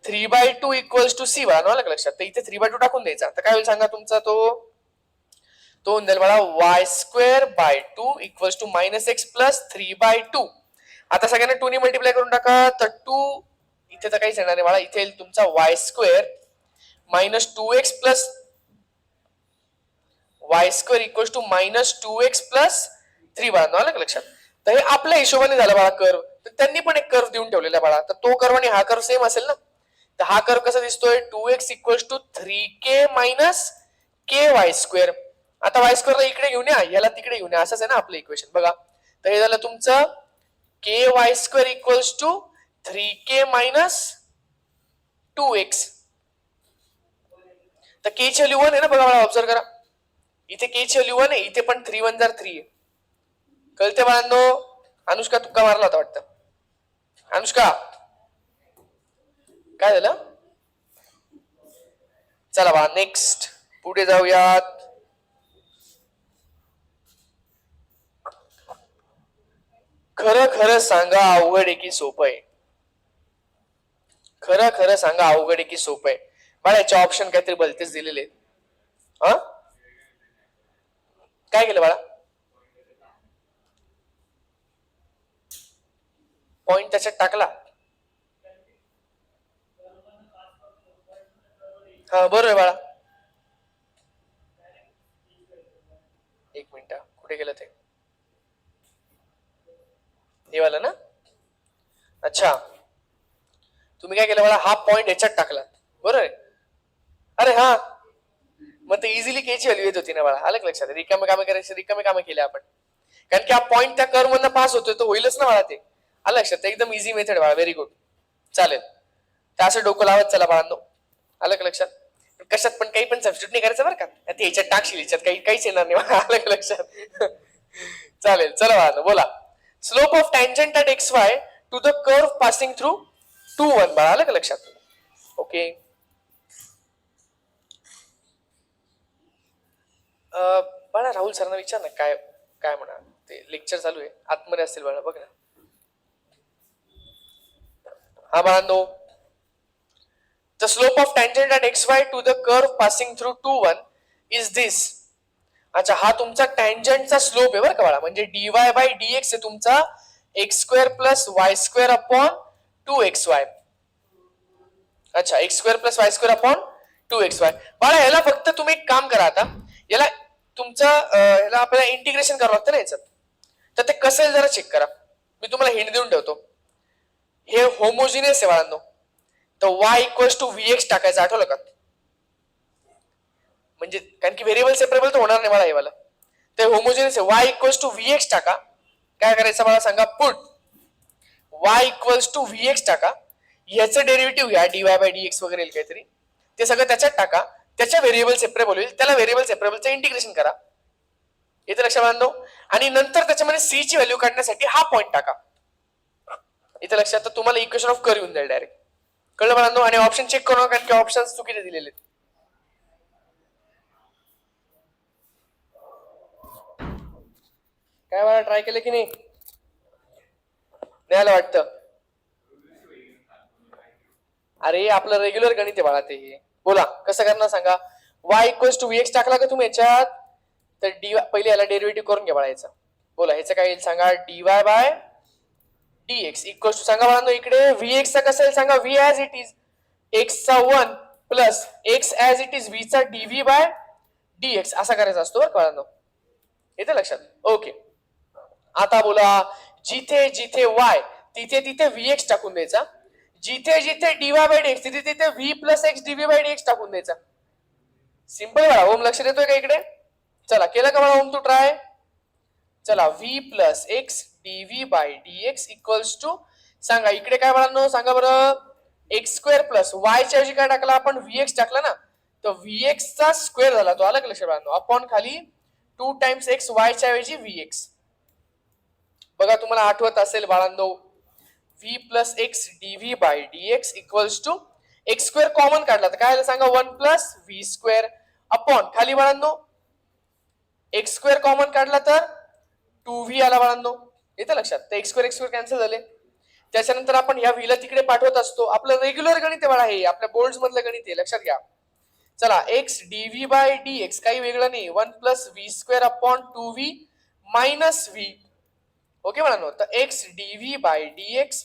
Speaker 1: 3/2 इक्वल्स टू c. आलं लक्षात. तर इथे 3/2 टाकून द्यायचा. तर काय होईल सांगा तुमचा तो होऊन जाईल मला y²/2 equals to -x plus 3/2. आता सगळ्यांना 2 ने मल्टिप्लाय करून टाका. तर 2 इथे तर काहीच येणार नाही मला. इथे येईल तुमचा y² -2x plus y² equals to -2x plus 3 बाळा. आलं लक्षात. तर हे आपल्या हिशोबाने झालं बाळा कर्व. तर त्यांनी पण एक कर्व देऊन ठेवलेला बाळा. तर तो कर्व आणि हा कर्व सेम असेल ना. तर हा कर्व कसा दिसतोय 2x equals to 3k minus ky². आता y² ला इकडे घेऊन या, याला तिकडे घेऊन या. असंच आहे ना आपलं इक्वेशन बघा. तर हे झालं तुमचं ky² equals to 3k minus 2x. तर k ची व्हॅल्यू 1 आहे ना बघा मला. ऑब्झर्व करा. इथे k ची व्हॅल्यू 1 आहे. इथे पण 3 1 3 आहे. कळते बाळांनो. अनुष्का तुक्का मारला होता वाटतं. अनुष्का काय झालं. चला बा नेक्स्ट पुढे जाऊयात. खरं खरं सांगा अवघड आहे की सोपं आहे. खरं खरं सांगा अवघड आहे की सोपं आहे. मला याचे ऑप्शन काहीतरी भलतेच दिलेले आहेत. हा काय केलं बाळा. पॉइंट त्याच्यात टाकला. हा बरोबर आहे बाळा. एक मिनिट कुठे गेलं ते. हे वाला ना. अच्छा तुम्ही काय केलं बाळा. हा पॉइंट याच्यात टाकला. बरोबर आहे. अरे हा मग ते इझिली के ची व्हॅल्यू येत होती ना बाळा. आलं लक्षात. रिकामे कामे करायचे, रिकामे कामे केले आपण. कारण की हा पॉइंट त्या कर्व मधनं पास होतोय तर होईलच ना बाळा ते. आलं लक्षात. एकदम इझी मेथड बाळा. Very good. चालेल. तर असं डोकं लावत चला बाळांनो. आलं लक्षात. कशात पण काही पण सबस्टिट्यूट नाही करायचं बरं का. ते याच्यात टाकशील याच्यात काहीच येणार नाही. आलं लक्षात. चालेल चला बाळांनो बोला. Slope of tangent at xy to the curve passing through 2 1 बाळा. आलं लक्षात. ओके. बाळा राहुल सरांना विचार ना काय काय म्हणा. ते लेक्चर चालू आहे आतमध्ये असतील बाळा बघ ना. हा बाळांनो. The slope of tangent at xy to the curve passing through 2 1 is this. अच्छा हा तुमचा टँजंटचा स्लोप आहे बरं का बाळा. म्हणजे dy बाय dx आहे तुमचा x² plus y² upon 2xy. अच्छा x square plus y square upon 2xy. बाळा याला फक्त तुम्ही एक काम करा, आता याला तुमचं याला आपल्याला इंटिग्रेशन करावं लागतं ना याचं. तर ते कसं आहे जरा चेक करा. मी तुम्हाला हिंट देऊन ठेवतो. हे होमोजिनियस आहे बाळांनो. तर y इक्वल्स टू vx टाकायचं, आठवलं का? म्हणजे कारण की व्हेरिएबल सेपरेबल तर होणार नाही मला हे वाला. तर होमोजिनियस आहे. y इक्वल्स टू vx टाका. काय करायचं मला सांगा? Put y equals to vx टाका. ह्याचं डेरिव्हेटिव्ह घ्या, dy बाय dx वगैरे येईल काहीतरी, ते सगळं त्याच्यात टाका. त्याच्या व्हेरिएबल सेपरेबल होईल, त्याला व्हेरिएबल सेपरेबलचं इंटिग्रेशन करा. इथे लक्षात बांधतो. आणि नंतर त्याच्यामध्ये c ची व्हॅल्यू काढण्यासाठी हा पॉईंट टाका. इथे लक्षात, तर तुम्हाला इक्वेशन ऑफ कर्व येऊन जाईल डायरेक्ट. कळलं बांधतो. आणि ऑप्शन चेक करू नका, कारण की ऑप्शन चुकीचे दिलेले आहेत. काय मला ट्राय केलं की नाही? नाही आलं वाटतं. अरे आपलं रेग्युलर गणित आहे बाळा ते. बोला कसं करणार सांगा. y इक्वल्स टू vx टाकला का तुम्ही याच्यात, तर डी पहिले याला डेरिव्हेटिव्ह करून घ्या बाळा याचा. बोला ह्याचं काय येईल सांगा. dy by dx equals to सांगा बाळांनो इकडे vx चा कसं येईल सांगा. v as it is x चा 1 plus x as it is v चा dv बाय dx असा करायचा असतो बरं बाळांनो. येते लक्षात? ओके. आता बोला जिथे जिथे y तिथे तिथे vx टाकून द्यायचा. जिथे जिथे dy बाय dx तिथे तिथे v plus x dv by dx टाकून द्यायचा. सिंपल बाळा. ओम लक्ष देतोय का इकडे? चला केलं का बाळा ओम तू ट्राय? चला v plus x dv by dx equals to सांगा इकडे काय बाळांनो सांगा बरं. एक्स स्क्वेअर प्लस y च्या ऐवजी काय टाकला आपण? vx टाकला ना, तर vx चा स्क्वेअर झाला तो. आला का लक्षात बाळांनो? अपॉन खाली 2 टाइम्स x y च्या ऐवजी vx. बघा तुम्हाला आठवत असेल बाळांनो, v plus x dv by dx equals to x square common काढला तर काय आलं सांगा. 1 प्लस v स्क्वेअर अपॉन खाली बाळांनो एक्स स्क्वेअर कॉमन काढला तर 2v आला बाळांनो. येतं लक्षात? तर एक्स स्क्वेअर कॅन्सल झाले. त्याच्यानंतर आपण ह्या व्हीला तिकडे पाठवत असतो. आपलं रेग्युलर गणित आहे बाळा हे, आपल्या बोर्ड मधलं गणित आहे, लक्षात घ्या. चला एक्स डीव्ही बाय dx काही वेगळं नाही, 1 plus v square upon 2v minus v. Okay बाळांनो. तर x dv by dx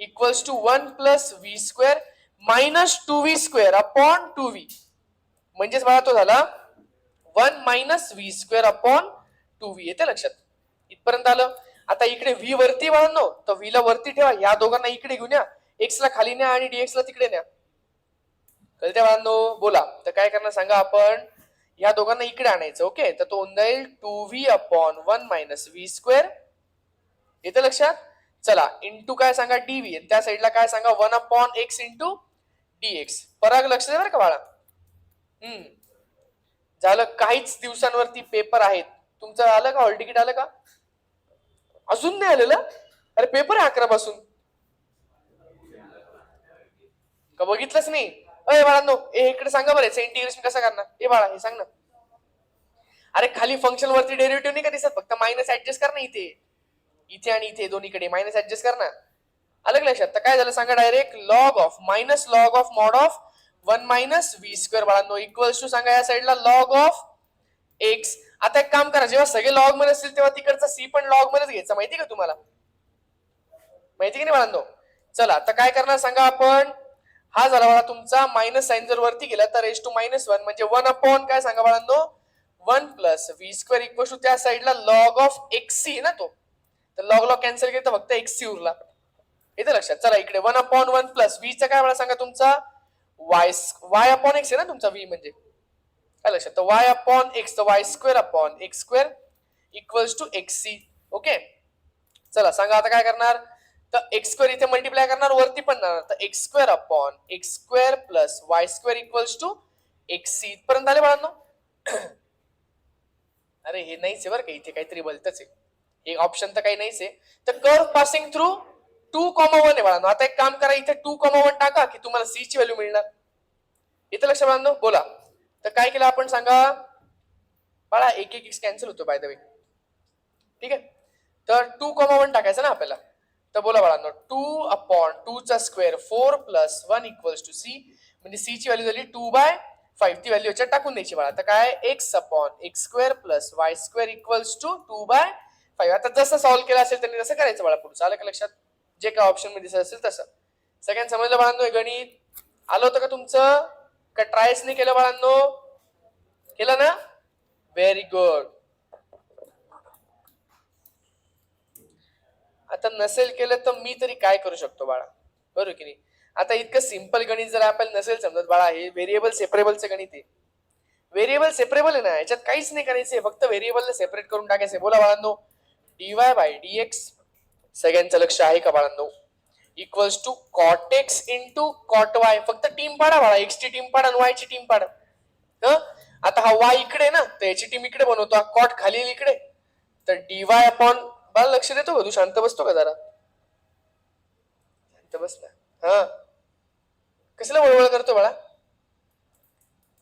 Speaker 1: equals to 1 plus v square minus 2v square upon 2v. म्हणजेच बाळा तो झाला 1 minus v square upon 2v. येते लक्षात? इथपर्यंत आलं. आता इकडे v वरती बाळांनो, तर v ला वरती ठेवा, या दोघांना इकडे घेऊन या, x ला खाली न्या आणि dx ला तिकडे न्या. कळते बाळांनो? बोला तर काय करणार सांगा. आपण या दोघांना इकडे आणायचं. ओके. तर तो होऊन जाईल 2v upon 1 minus v square. येते लक्षात? चला इंटू काय सांगा dv, त्या साईडला काय सांगा 1 अपॉन x इंटू dx. पराग लक्ष दे बरं का बाळा. झालं. काहीच दिवसांवरती पेपर आहेत. तुमचं आलं का हॉल तिकीट? आलं का? अजून नाही आलेलं? अरे पेपर आहे 11 पासून. का बघितलंच नाही? अरे बाळांनो इकडे सांगा बरं इंटिग्रेशन कसं करणार. ए बाळा हे सांग ना. अरे खाली फंक्शन वरती डेरिव्हेटिव्ह नाही का दिसत, फक्त मायनस ऍडजस्ट कर ना. इथे इथे आणि इथे दोन्हीकडे मायनस ऍडजस्ट कर ना. अलग लक्षात? तर काय झालं सांगा. Direct log of minus log of mod of 1 minus v square बाळांनो इक्वल्स टू सांगा या साईडला लॉग ऑफ x. आता एक काम करा, जेव्हा सगळे लॉग मध्ये असतील तेव्हा तिकडचा c पण लॉग मध्येच घ्यायचा. माहिती का तुम्हाला? माहिती की नाही बाळांनो? चला आता काय करणार सांगा आपण. हा झाला बाळा तुमचा मायनस साइन, जर वरती गेला तर रेस टू मायनस 1 म्हणजे 1 अपॉन काय सांगा बाळांनो 1 plus v square equals to त्या साईडला लॉग ऑफ xc ना तो. तर लॉग लॉग कॅन्सल केलं तर फक्त xc उरला. येते लक्षात? चला इकडे 1 अपॉन 1 प्लस v चा काय मला सांगा तुमचा y अपॉन x आहे ना तुमचा v म्हणजे. काय लक्षात? तर y अपॉन x तर y square upon x square equals to xc. Okay. चला सांगा आता काय करणार. तर एक्स स्क्वेअर इथे मल्टिप्लाय करणार, वरती पण जाणार, तर x square upon x square plus y square equals to x c. इथपर्यंत आले बाळांनो? अरे हे नाहीच आहे बरं का, इथे काहीतरी बोलतच आहे. हे ऑप्शन तर काही नाहीच आहे. तर कर्व पासिंग थ्रू 2,1 आहे बाळांनो. आता एक काम करा, इथे 2,1 टाका की तुम्हाला सी ची व्हॅल्यू मिळणार. इथे लक्ष बाळांनो. बोला तर काय केलं आपण सांगा. बाळा एक एक कॅन्सल होतो बाय द वे. ठीक आहे. तर 2,1 टाकायचं ना आपल्याला. तर बोला बाळांनो 2 अपॉन 2 चा square 4 plus 1 equals to c. म्हणजे सी ची व्हॅल्यू झाली 2/5. ती व्हॅल्यू याच्यात टाकून द्यायची बाळा. तर काय x upon x square plus y square equals to 2/5. आता जसं सॉल्व्ह केलं असेल त्यांनी तसं करायचं बाळा पुढचं. आलं का लक्षात? जे काय ऑप्शन मध्ये दिसत असेल तसं. सगळ्यांना समजलं बाळांनो हे गणित? आलं होतं का तुमचं? का ट्रायच नाही केलं बाळांनो? केलं ना? Very good. आता नसेल केलं तर मी तरी काय करू शकतो बाळा, बरोबर की नाही? आता इतकं सिंपल गणित जर आपल्याला नसेल समजत बाळा, हे व्हेरिएबल सेपरेबलचं गणित आहे. व्हेरिएबल सेपरेबल आहे ना, याच्यात काहीच नाही करायचंय, फक्त व्हेरिएबलला सेपरेट करून टाकायचंय. बोला बाळांनो. डीवाय बाय डीएक्स, सगळ्यांचं लक्ष आहे का बाळांनो? Equals to cot x into cot y. फक्त टीम पाडा बाळा, एक्स ची टीम पाडा आणि वाय ची टीम पाडा. आता हा वाय इकडे ना, तर याची टीम इकडे बनवतो, कॉट खाली इकडे, तर डीवाय अपॉन, बाळा लक्ष देतो का तू? शांत बसतो का जरा? शांत बस ना. हा, कसला वळवळ करतो बाळा?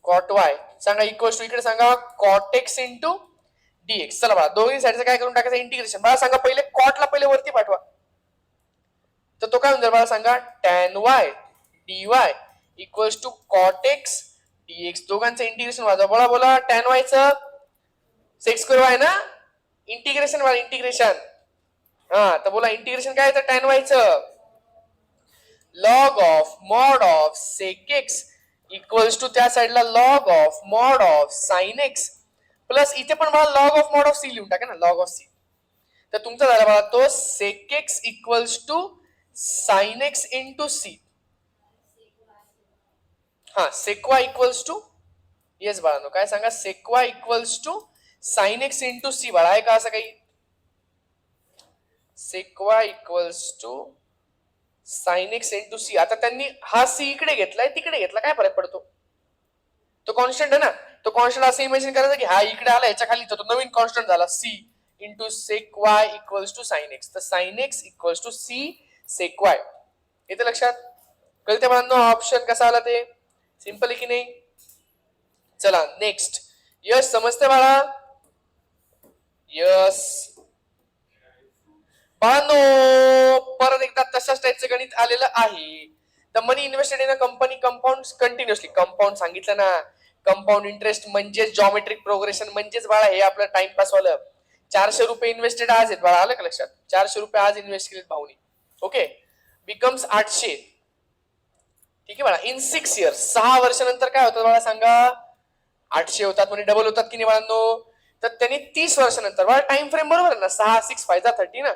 Speaker 1: कॉट वाय सांगा इक्वल्स टू, इकडे सांगा कॉट एक्स इंटू डीएक्स. चला बाळा, दोन्ही साईडचं काय करून टाकायचं? इंटिग्रेशन. बाळा सांगा पहिले कॉटला पहिले वरती पाठवा, तर तो काय म्हणतो बाळा सांगा? Tan y d y equals to cot x dx. दोघांचं इंटिग्रेशन वाजवा. बोला बोला. टॅन वायचं सेक्स स्क्वेअर वाय ना, इंटिग्रेशन बाळा, इंटिग्रेशन. हा, तर बोला इंटिग्रेशन काय आहे? टॅन वायचं log of mod of sec x equals to त्या साईडला log of mod of sine x plus इथे पण मला log of mod of c लिहून टाका ना, लॉग ऑफ सी. तर तुमचा झाला बघा तो sec x equals to sine x into c. हा, सेक्वा इक्वल्स टू, येस बाळांनो काय सांगा? सेक्वा equals to sine x into c. बाळा आहे का असं काही? सेक्वा equals to sine x into c. आता त्यांनी हा सी इकडे घेतलाय, तिकडे घेतला, काय फरक पडतो? तो कॉन्स्टंट आहे ना, तो कॉन्स्टंट असं इमेजिन करायचं की हा इकडे आला, याच्या खाली तो नवीन कॉन्स्टंट झाला c into sec y equals to sine x. तर sine x equals to c sec y. येते लक्षात? कळते बाळांनो ऑप्शन कसा आला ते? सिंपल आहे की नाही? चला नेक्स्ट. यस समजते बाळा? यस बाळांनो, परत एकदा तशाच टाईपचं गणित आलेलं आहे. The money invested in a company compound continuously. Compound सांगितलं ना, कंपाऊंड इंटरेस्ट म्हणजेच जॉमेट्रिक प्रोग्रेशन, म्हणजेच बाळा हे आपलं टाइमपास वालं. 400 रुपये इन्व्हेस्टेड आज आहेत बाळा, आलं का लक्षात? 400 रुपये आज इन्व्हेस्ट केलेत भाऊनी. Okay, becomes 800. ठीक आहे बाळा, इन 6 इयर्स, 6 वर्षानंतर काय होतं बाळा सांगा? 800 होतात, म्हणजे डबल होतात की नाही बाळांनो? तर त्यांनी 30 वर्षानंतर, बाळा टाइम फ्रेम बरोबर आहे ना, 6 6 5 30 ना,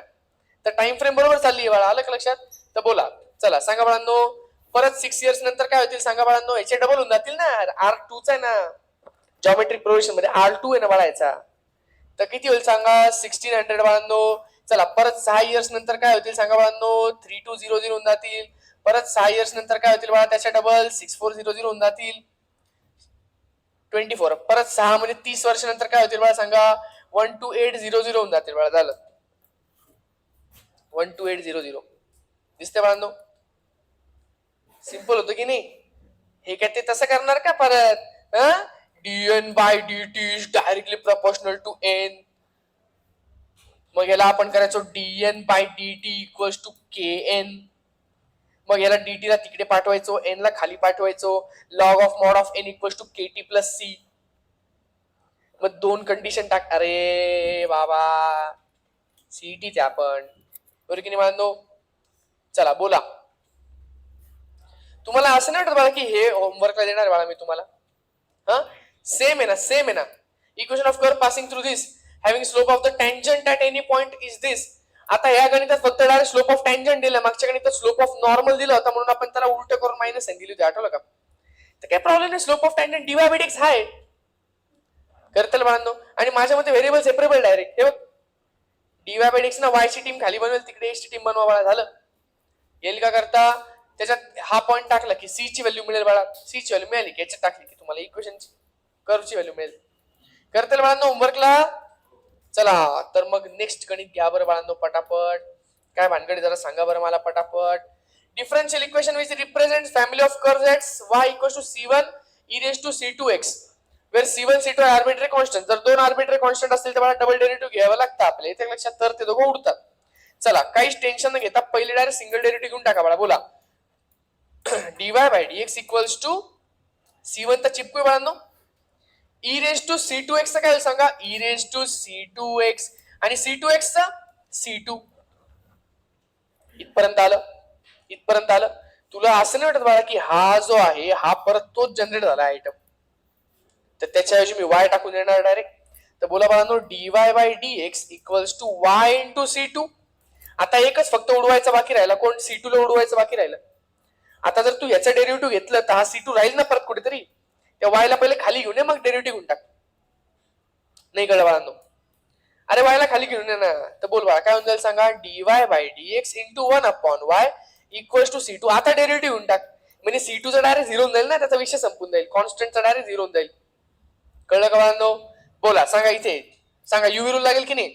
Speaker 1: तर टाइम फ्रेम बरोबर चालली आहे बाळा, आलं का लक्षात? तर बोला चला सांगा बाळांनो, परत 6 इयर्स नंतर काय होतील सांगा बाळांनो? याचे डबल होऊन जातील ना, R2 चा आहे ना, जॉमेट्रिक प्रोग्रेशन मध्ये R2 आहे ना बाळा याचा. तर किती होईल सांगा? 1600 बाळांनो. चला परत 6 इयर्स नंतर काय होतील सांगा बाळांनो? 3200 होऊन जातील. परत 6 इयर्स नंतर काय होतील बाळा? त्याच्या डबल 6400 होऊन जातील. 24. परत 6 म्हणजे 30 वर्षानंतर काय होतील बाळा सांगा? 12800 होऊन जातील बाळा. झालं 12800. दिसते बाळांनो? सिंपल होतं की नाही? हे काय ते तसं करणार का परत? dn by dt is directly proportional to n. मग याला आपण करायचो dn by dt equals to kn. मग याला dt ला तिकडे पाठवायचो, n ला खाली पाठवायचो, log of mod of n equals to kt plus c. मग दोन कंडिशन टाक. अरे बाबा, सीईटीचे आपण, बरोबर की नाही बाळांनो? चला बोला. तुम्हाला असं नाही वाटत बाळा की हे होमवर्कला देणार बाळा मी तुम्हाला? हा, सेम आहे ना, सेम आहे ना. Equation of curve passing through this having slope of the tangent at any point is this. आता या गणितात फक्त डायरेक्ट स्लोप ऑफ टँजंट दिलं, मागच्या गणितात स्लोप ऑफ नॉर्मल दिलं होता, म्हणून आपण त्याला उलट करून मायनस दिली होती, आठवलं का? तर काय प्रॉब्लेम नाही, slope of tangent dy by dx आहे करतल बाळांनो. आणि माझ्या मते व्हेरिएबल सेपरेबल डायरेक्ट. हे बघ, डीवाय बाय डीएक्स ना वाय ची टीम खाली बनवेल, तिकडे एक्स ची टीम बनवा बाळा. झालं. येईल का करता? त्याच्यात हा पॉईंट टाकला की सी ची व्हॅल्यू मिळेल बाळा. सी ची व्हॅल्यू मिळाली की याच्यात टाकली की तुम्हाला इक्वेशनची कर्वची व्हॅल्यू मिळेल. करतील बाळांनो होमवर्कला? चला तर मग नेक्स्ट गणित घ्या बरं बाळांनो पटापट. काय भानगडी जरा सांगा बरं मला पटापट. Differential equation which represent family of curves at y equals to c1 e raised to c2x where c1 c2 are arbitrary constant. जर दोन आर्बिट्ररी कॉन्स्टंट असतील तर मला डबल डेरिव्हेटिव्ह घ्यावं लागतं आपल्याला, इथे लक्षात, तर ते दोघं उडतात. चला काहीच टेन्शन न घेता पहिले डायरेक्ट सिंगल डेरिव्हेटिव्ह घेऊन टाका बाळा. बोला dy by dx equals to c1 तर चिपकू बाळांनो, e raised to c2x काय सांगा? e raised to c2x आणि c2x चा c2. इथपर्यंत आलं, इथपर्यंत आलं. तुला असं नाही वाटत बाळा की हा जो आहे हा परत तोच जनरेट झाला आयटम, तर त्याच्याऐवजी मी वाय टाकून देणार डायरेक्ट. तर बोला बाळांनो dy by dx equals to y into c2. आता एकच फक्त उडवायचं बाकी राहिला, कोण c2 ला उडवायचं बाकी राहिलं. आता जर तू याचं डेरिव्हेटिव्ह घेतलं तर हा c2 राहील ना परत कुठेतरी, त्या y ला पहिले खाली घेऊन ये मग डेरिव्हेटिव्ह घेऊन टाक. नाही कळलं बाळांनो? अरे y ला खाली घेऊन ये ना. तर बोल बाळा काय होऊन जाईल सांगा, dy by dx into 1 upon y equals to c2. आता डेरिव्हेटिव्ह घेऊन टाक, म्हणजे c2 चा डायरेक्ट झिरो जाईल ना, त्याचा विषय संपून जाईल, कॉन्स्टंटचा डायरेक्ट झिरो जाईल. कळलं का बाळांनो? बोला सांगा इथे, सांगा u रूल लागेल की नाही.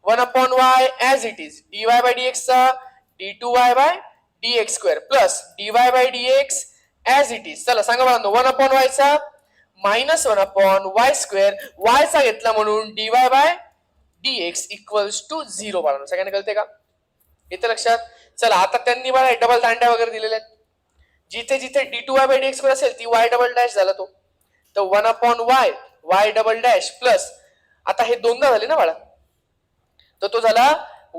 Speaker 1: 1 upon y as it is dy by dx चा d2y by dx square plus dy by dx as it is. चला सांगा बाळांनो 1 अपॉन y चा minus 1 upon y square, y चा घेतला म्हणून dy by dx equals to 0. बाळांनो सगळ्यांना कळते का? येते लक्षात? चला आता त्यांनी बाळा डबल दांड्या वगैरे दिलेल्या आहेत, जिथे जिथे d2y बाय dx स्क्वेअर असेल ती y डबल डॅश झाला तो, तर 1 upon y y double dash plus, आता हे दोनदा झाले ना बाळा, तर तो झाला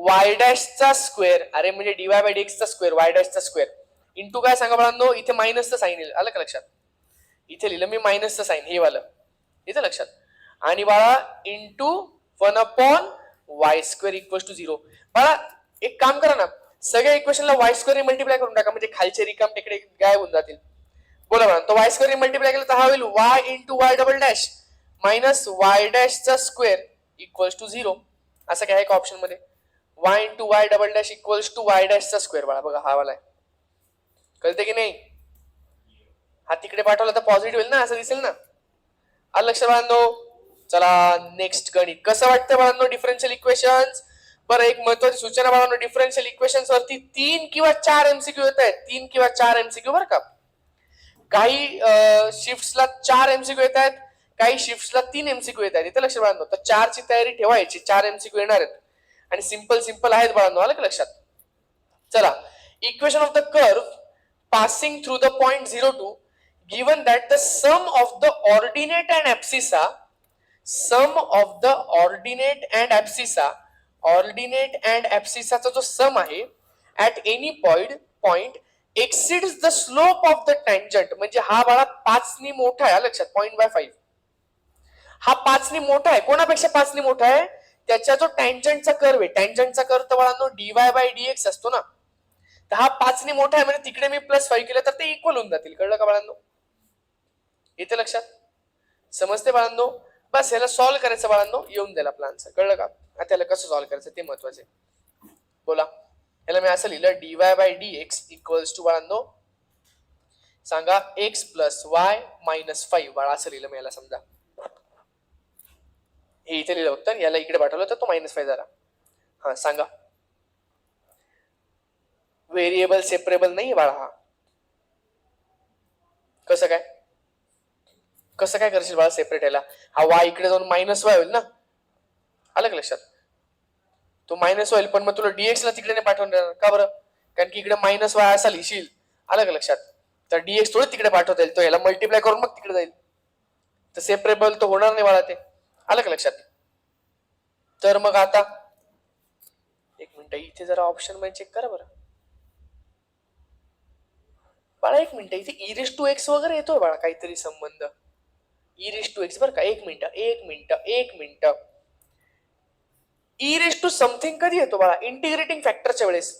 Speaker 1: y डॅश चा स्क्वेअर, अरे म्हणजे dy बाय dx चा स्क्वेअर y डॅश चा स्क्वेअर इंटू काय सांगा बाळांनो, इथे मायनसचं साइन येईल, आलं का लक्षात? इथे लिहिलं मी मायनसचं साइन, हे वाला इथे लक्षात. आणि बाळा into 1 upon y square equals to 0. बाळा एक काम करा ना, सगळ्या इक्वेशनला y स्क्वेअर मल्टिप्लाय करून टाका, म्हणजे खालचे रिकाम तिकडे गायब होऊन जातील. बोला बघा, तो y स्क्वेअर मल्टिप्लाय केला तर हा होईल y into y double dash minus y dash चा स्क्वेअर इक्वल्स टू 0. असं काय आहे का ऑप्शन मध्ये? y into y double dash equals to y dash चा स्क्वेअर. बाळा बघा हा वाला आहे, कळते की नाही? हा तिकडे पाठवला तर पॉझिटिव्ह होईल ना, असं दिसेल ना. आलं लक्षात बाळांनो? चला नेक्स्ट गणित. कसं वाटतं बाळांनो डिफरन्शियल इक्वेशन्स? बरं एक महत्वाची सूचना बाळांनो, डिफरन्शियल इक्वेशन्स वरती 3 किंवा 4 एमसीक्यू येत आहेत, 3 किंवा 4 एमसीक्यू बरं का. काही शिफ्ट्सला 4 एमसीक्यू येत आहेत, काही शिफ्ट्सला 3 एमसीक्यू येत आहेत. इथे लक्ष बाळांनो, तर 4 ची तयारी ठेवायची, 4 एमसीक्यू येणार आहेत आणि सिंपल सिंपल आहेत बाळांनो, आलं का लक्षात? चला, equation of the curve passing through the point 02 given that the sum of the ordinate and abscissa, sum of the ordinate and abscissa, ordinate and abscissa चा जो सम आहे at any point exceeds the slope of the tangent. म्हणजे हा बाळा 5 नी मोठा आहे, लक्षात, 0.5. हा 5 नी मोठा आहे, कोणापेक्षा 5 नी मोठा आहे? त्याच्या जो टँजंटचा कर्व आहे, टँजंटचा कर्व तर बाळांनो dy बाय dx असतो ना, तर हा 5 नी मोठा आहे म्हणजे तिकडे मी +5 केलं तर ते इक्वल होऊन जातील. कळलं का बाळांनो? इथे लक्षात? समजते बाळांनो? बस याला सॉल्व्ह करायचं बाळांनो, येऊन द्यायला आपला आन्सर. कळलं का? आता याला कसं सॉल्व्ह करायचं ते महत्वाचं आहे. बोला, याला मी असं लिहिलं dy by dx equals to बाळांनो सांगा x प्लस y मायनस 5. बाळा असं लिहिलं मी याला, समजा हे इथे लिहिलं होतं, याला इकडे पाठवलं तर तो -5 झाला. हा सांगा, व्हेरिएबल सेपरेबल नाही बाळा हा. कसं काय? कसं काय करशील बाळा सेपरेट याला? हा y इकडे जाऊन -y होईल ना, आलं का लक्षात? तो मायनस होईल, पण मग तुला dx ला तिकडे नाही पाठवून देणार का बरं? कारण की इकडे -y असा लिहिशील, आलं का लक्षात? तर dx थोडी तिकडे पाठवता येईल, तो याला मल्टिप्लाय करून मग तिकडे जाईल, तर सेपरेबल तो होणार नाही बाळा ते. आलं का लक्षात? तर मग आता एक मिनिट, इथे जरा ऑप्शन मध्ये चेक करा बरं बाळा. एक मिनिट, इथे e⁻x वगैरे येतोय बाळा काहीतरी संबंध, e⁻x बरं का. एक मिनिट, e⁻ समथिंग कधी येतो बाळा? इंटिग्रेटिंग फॅक्टरच्या वेळेस,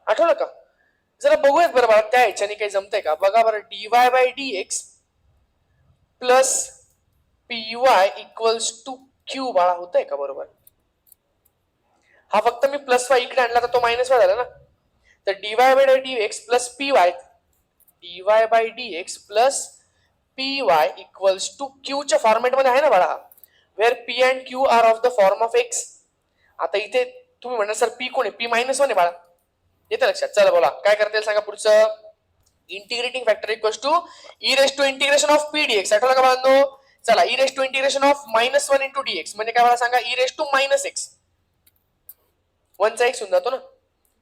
Speaker 1: आठवलं का? जरा बघूयात बरं बाळा त्या ह्याच्याने काही जमतंय का बघा बरं. dy by dx plus py equals to q बाळा, होतंय का बरोबर? हा फक्त मी +y इकडे आणला तर तो -y झाला ना, तर dy by dx plus py, dy by dx plus py equals to q च्या फॉर्मॅट मध्ये आहे ना बाळा, where p and q are of the form of x. आता इथे तुम्ही म्हणणार सर p कोण आहे? p -1 आहे बाळा, येतं लक्षात? चला बोला काय करता येईल सांगा पुढचं. Integrating factor equals to e⁻ integration of p dx. आठवलं का बाळांनो? चला e⁻ integration of -1 into dx म्हणजे काय मला सांगा, e⁻ -x, 1 चा x होऊन जातो ना,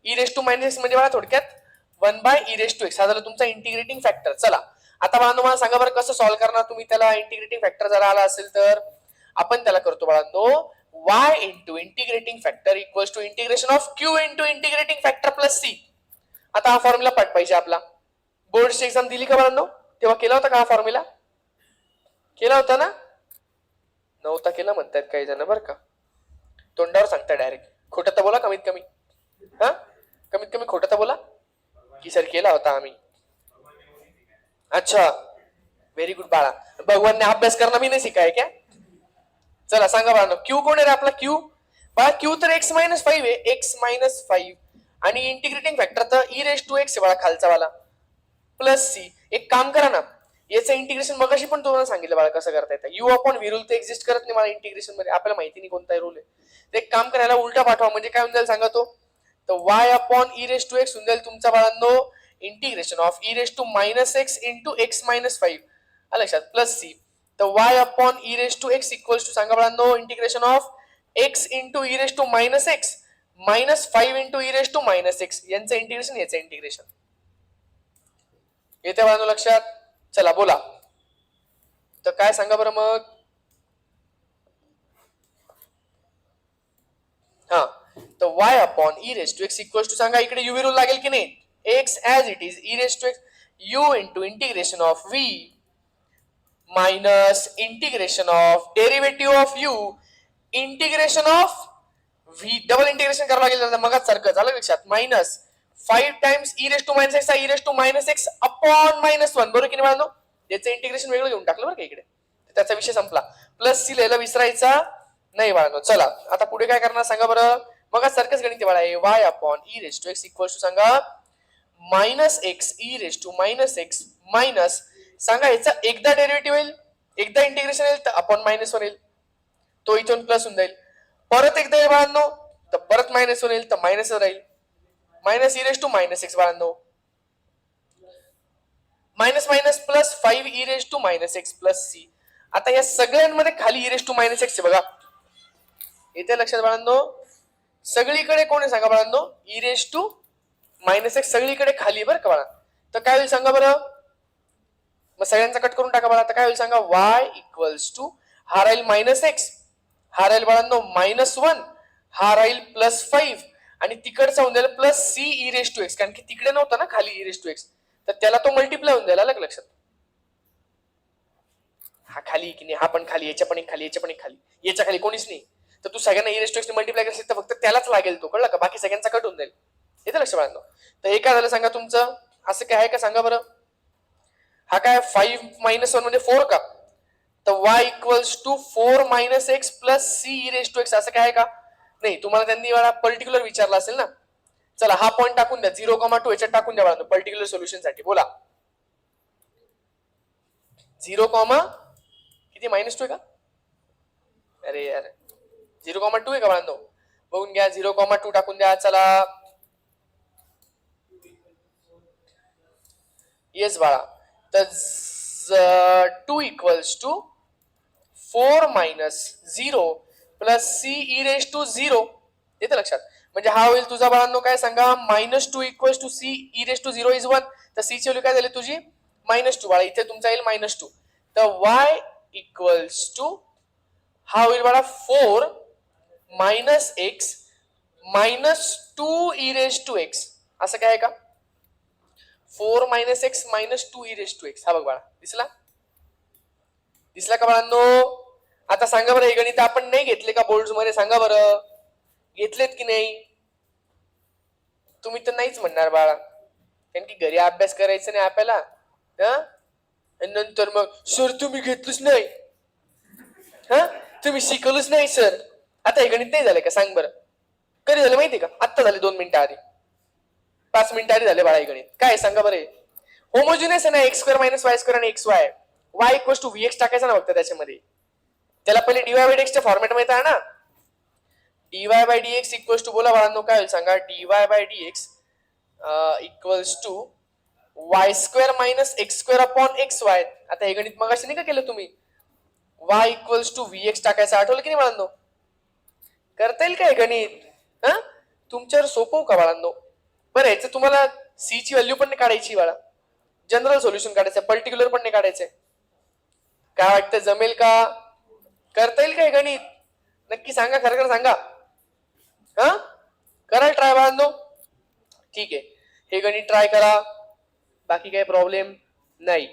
Speaker 1: e⁻ म्हणजे मला थोडक्यात 1 बाय e⁻x हा झाला तुमचा इंटिग्रेटिंग फॅक्टर. चला आता बाळांनो मला सांगा बरं कसं सॉल्व्ह करणार तुम्ही त्याला. इंटिग्रेटिंग फॅक्टर जर आला असेल तर आपण त्याला करतो बाळांनो y into integrating factor equals to integration of q into integrating factor plus c. आता हा फॉर्म्युला पाठ पाहिजे आपला. बोर्डची एक्झाम दिली का बाळांनो? तेव्हा केला होता का हा फॉर्म्युला? केला होता ना? नव्हता केला म्हणतात काही जण बरं का. तोंडावर सांगता डायरेक्ट. खोटं तर बोला कमीत कमी. हा, कमीत कमी खोटं तर बोला की सर केला होता आम्ही. अच्छा, व्हेरी गुड बाळा. भगवानने अभ्यास करणं भी नाही शिकाय क्या? चला सांगा बाळांनो, क्यू कोण आहे रे आपला? क्यू बाळा, क्यू तर x मायनस 5 आहे. x मायनस 5 आणि इंटिग्रेटिंग फॅक्टर तर e रेस टू एक्स आहे बाळा खालचा वाला, प्लस सी. एक काम करा ना, याचं इंटिग्रेशन मगाशी पण तुम्हाला सांगितलं बाळा कसं करता येतं. यू अपॉन व्ही रूल तर एक्झिस्ट करत नाही मला इंटिग्रेशन मध्ये, आपल्याला माहिती नाही कोणता रूल आहे. ते एक काम करायला उलटा पाठवा, म्हणजे काय होऊन जाईल सांगा तो. तर y upon e raise to x होऊन जाईल तुमचा बाळांनो integration of e raise to minus x into x minus 5 लक्षात, प्लस सी. तर y upon e raise to x equals to सांगा बाळांनो integration of x into e raise to minus x minus 5 into e raise to minus x, यांचं integration याचं integration. येते बाळांनो लक्षात? चला बोला. तर काय सांगा बरं मग? हा, तर y upon e raise to x equals to सांगा इकडे युवी रूल लागेल की नाही? X as it is e raise to x u into integration of v minus integration of derivative of u integration of v, double integration करावं लागेल मगच सारखं झालं लक्षात. Minus 5 times e raise to minus x e raise to minus x upon minus 1, बरोबर की नाही बाळांनो? याचं इंटिग्रेशन वेगळं घेऊन टाकलं बरं का इकडे, त्याचा विषय संपला. प्लस सी लिहायला विसरायचा नाही बाळांनो. चला आता पुढे काय करणार सांगा बरं? मग सारखंच गणित बाळा आहे. y upon e raise to x equals to सांगा minus x e raise to minus x minus सांगा याचा एकदा डेरिव्हेटिव्ह येईल, एकदा इंटिग्रेशन येईल तर अपॉन मायनस 1 येईल, तो इथून प्लस होऊन जाईल. परत एकदा येईल बाळांनो तर परत मायनस 1 येईल तर मायनस राहील, minus e raise to minus x बाळांनो minus minus plus 5 e raise to minus x plus c. आता या सगळ्यांमध्ये खाली e raise to minus x आहे बघा, येते लक्षात बाळांनो? सगळीकडे कोण आहे सांगा बाळांनो? E raise to minus x सगळीकडे खाली बरं का बाळा. तर काय होईल सांगा बरं? मग सगळ्यांचा कट करून टाका बाळा. आता काय होईल सांगा? y इक्वल्स टू हा राहील मायनस एक्स, हा राहील बाळांनो मायनस 1, हा राहील प्लस 5 आणि तिकडचा होऊन जाईल plus c e raise to x, कारण की तिकडे नव्हता ना खाली ई रेस टू एक्स, तर त्याला तो मल्टिप्लाय होऊन जाईल. अलग लक्षात? हा खाली की नाही, हा पण खाली, याच्या पण एक खाली, याच्या पण एक खाली, याच्या खाली कोणीच नाही. तर तू सगळ्यांना e raise to x multiply करशील तर फक्त त्यालाच लागेल तो, कळलं का? बाकी सगळ्यांचा कट होऊन जाईल. येते लक्ष बाळांनो? तर हे काय झालं सांगा तुमचं? असं काय आहे का सांगा बरं? हा काय 5 मायनस 1 म्हणजे 4 का? तर y equals to 4 minus x plus c e raise to x, असं काय आहे का? नाही, तुम्हाला त्यांनी मला पर्टिक्युलर विचारला असेल ना. चला हा पॉईंट टाकून द्या, 0,2 याच्यात टाकून द्या बाळांनो पर्टिक्युलर सोल्युशन साठी. बोला 0, किती मायनस 2 आहे का? अरे यार 0,2 आहे का बाळांनो? बघून घ्या, 0,2 टाकून द्या. चला येस बाळा, तर 2 equals to 4 minus 0 plus c e raise to 0. येतं लक्षात? म्हणजे हा होईल तुझा बाळांनो काय सांगा? Minus 2 equals to c e raise to 0 is 1. तर सी ची व्हॅल्यू काय झाली तुझी? मायनस 2 बाळा. इथे तुमचा येईल मायनस 2. तर y इक्वल्स टू हा होईल बाळा 4 minus x minus 2 e raise to x, असं काय आहे का? 4 minus x minus 2 e raise to x. हा बघ बाळा, दिसला? दिसला का बाळांनो? आता सांगा बरं, हे गणित आपण नाही घेतले का बोर्ड मध्ये? सांगा बरं, घेतलेत की नाही? तुम्ही तर नाहीच म्हणणार बाळा, कारण की घरी अभ्यास करायचा नाही आपल्याला. नंतर मग सर तुम्ही घेतलंच नाही, हा तुम्ही शिकवलंच नाही सर. आता हे गणित नाही झालं का सांग बरं? कधी झालं माहिती का? आत्ता झाले 2 मिनिटं आधी, 5 मिनिटं आधी झाले बाळा हे गणित. काय सांगा बरं? होमोजिनियस आहे ना, x square minus y square आणि x y. Y equals to v x टाकायचा ना फक्त त्याच्यामध्ये. त्याला पहिले डीवाय बाय डीएक्स च्या फॉर्मॅट मध्ये आहे ना. Dy by dx equals to बोला बाळांनो काय होईल सांगा? Dy by dx equals to y square minus x square upon x y. आता हे गणित मगाशी नाही का केलं तुम्ही? Y equals to v x टाकायचं, आठवलं की नाही बाळांनो? करता येईल काय गणित? हा तुमच्यावर सोपं का बाळांनो? बरं याचं तुम्हाला सी ची व्हॅल्यू पण नाही काढायची बाळा, जनरल सोल्युशन काढायचं, पर्टिक्युलर पण नाही काढायचंय. काय वाटतं, जमेल का? करता येईल काय गणित? नक्की सांगा, खरं खरं सांगा. हा करायला ट्राय बाळांनो. ठीक आहे, हे गणित ट्राय करा, बाकी काही प्रॉब्लेम नाही.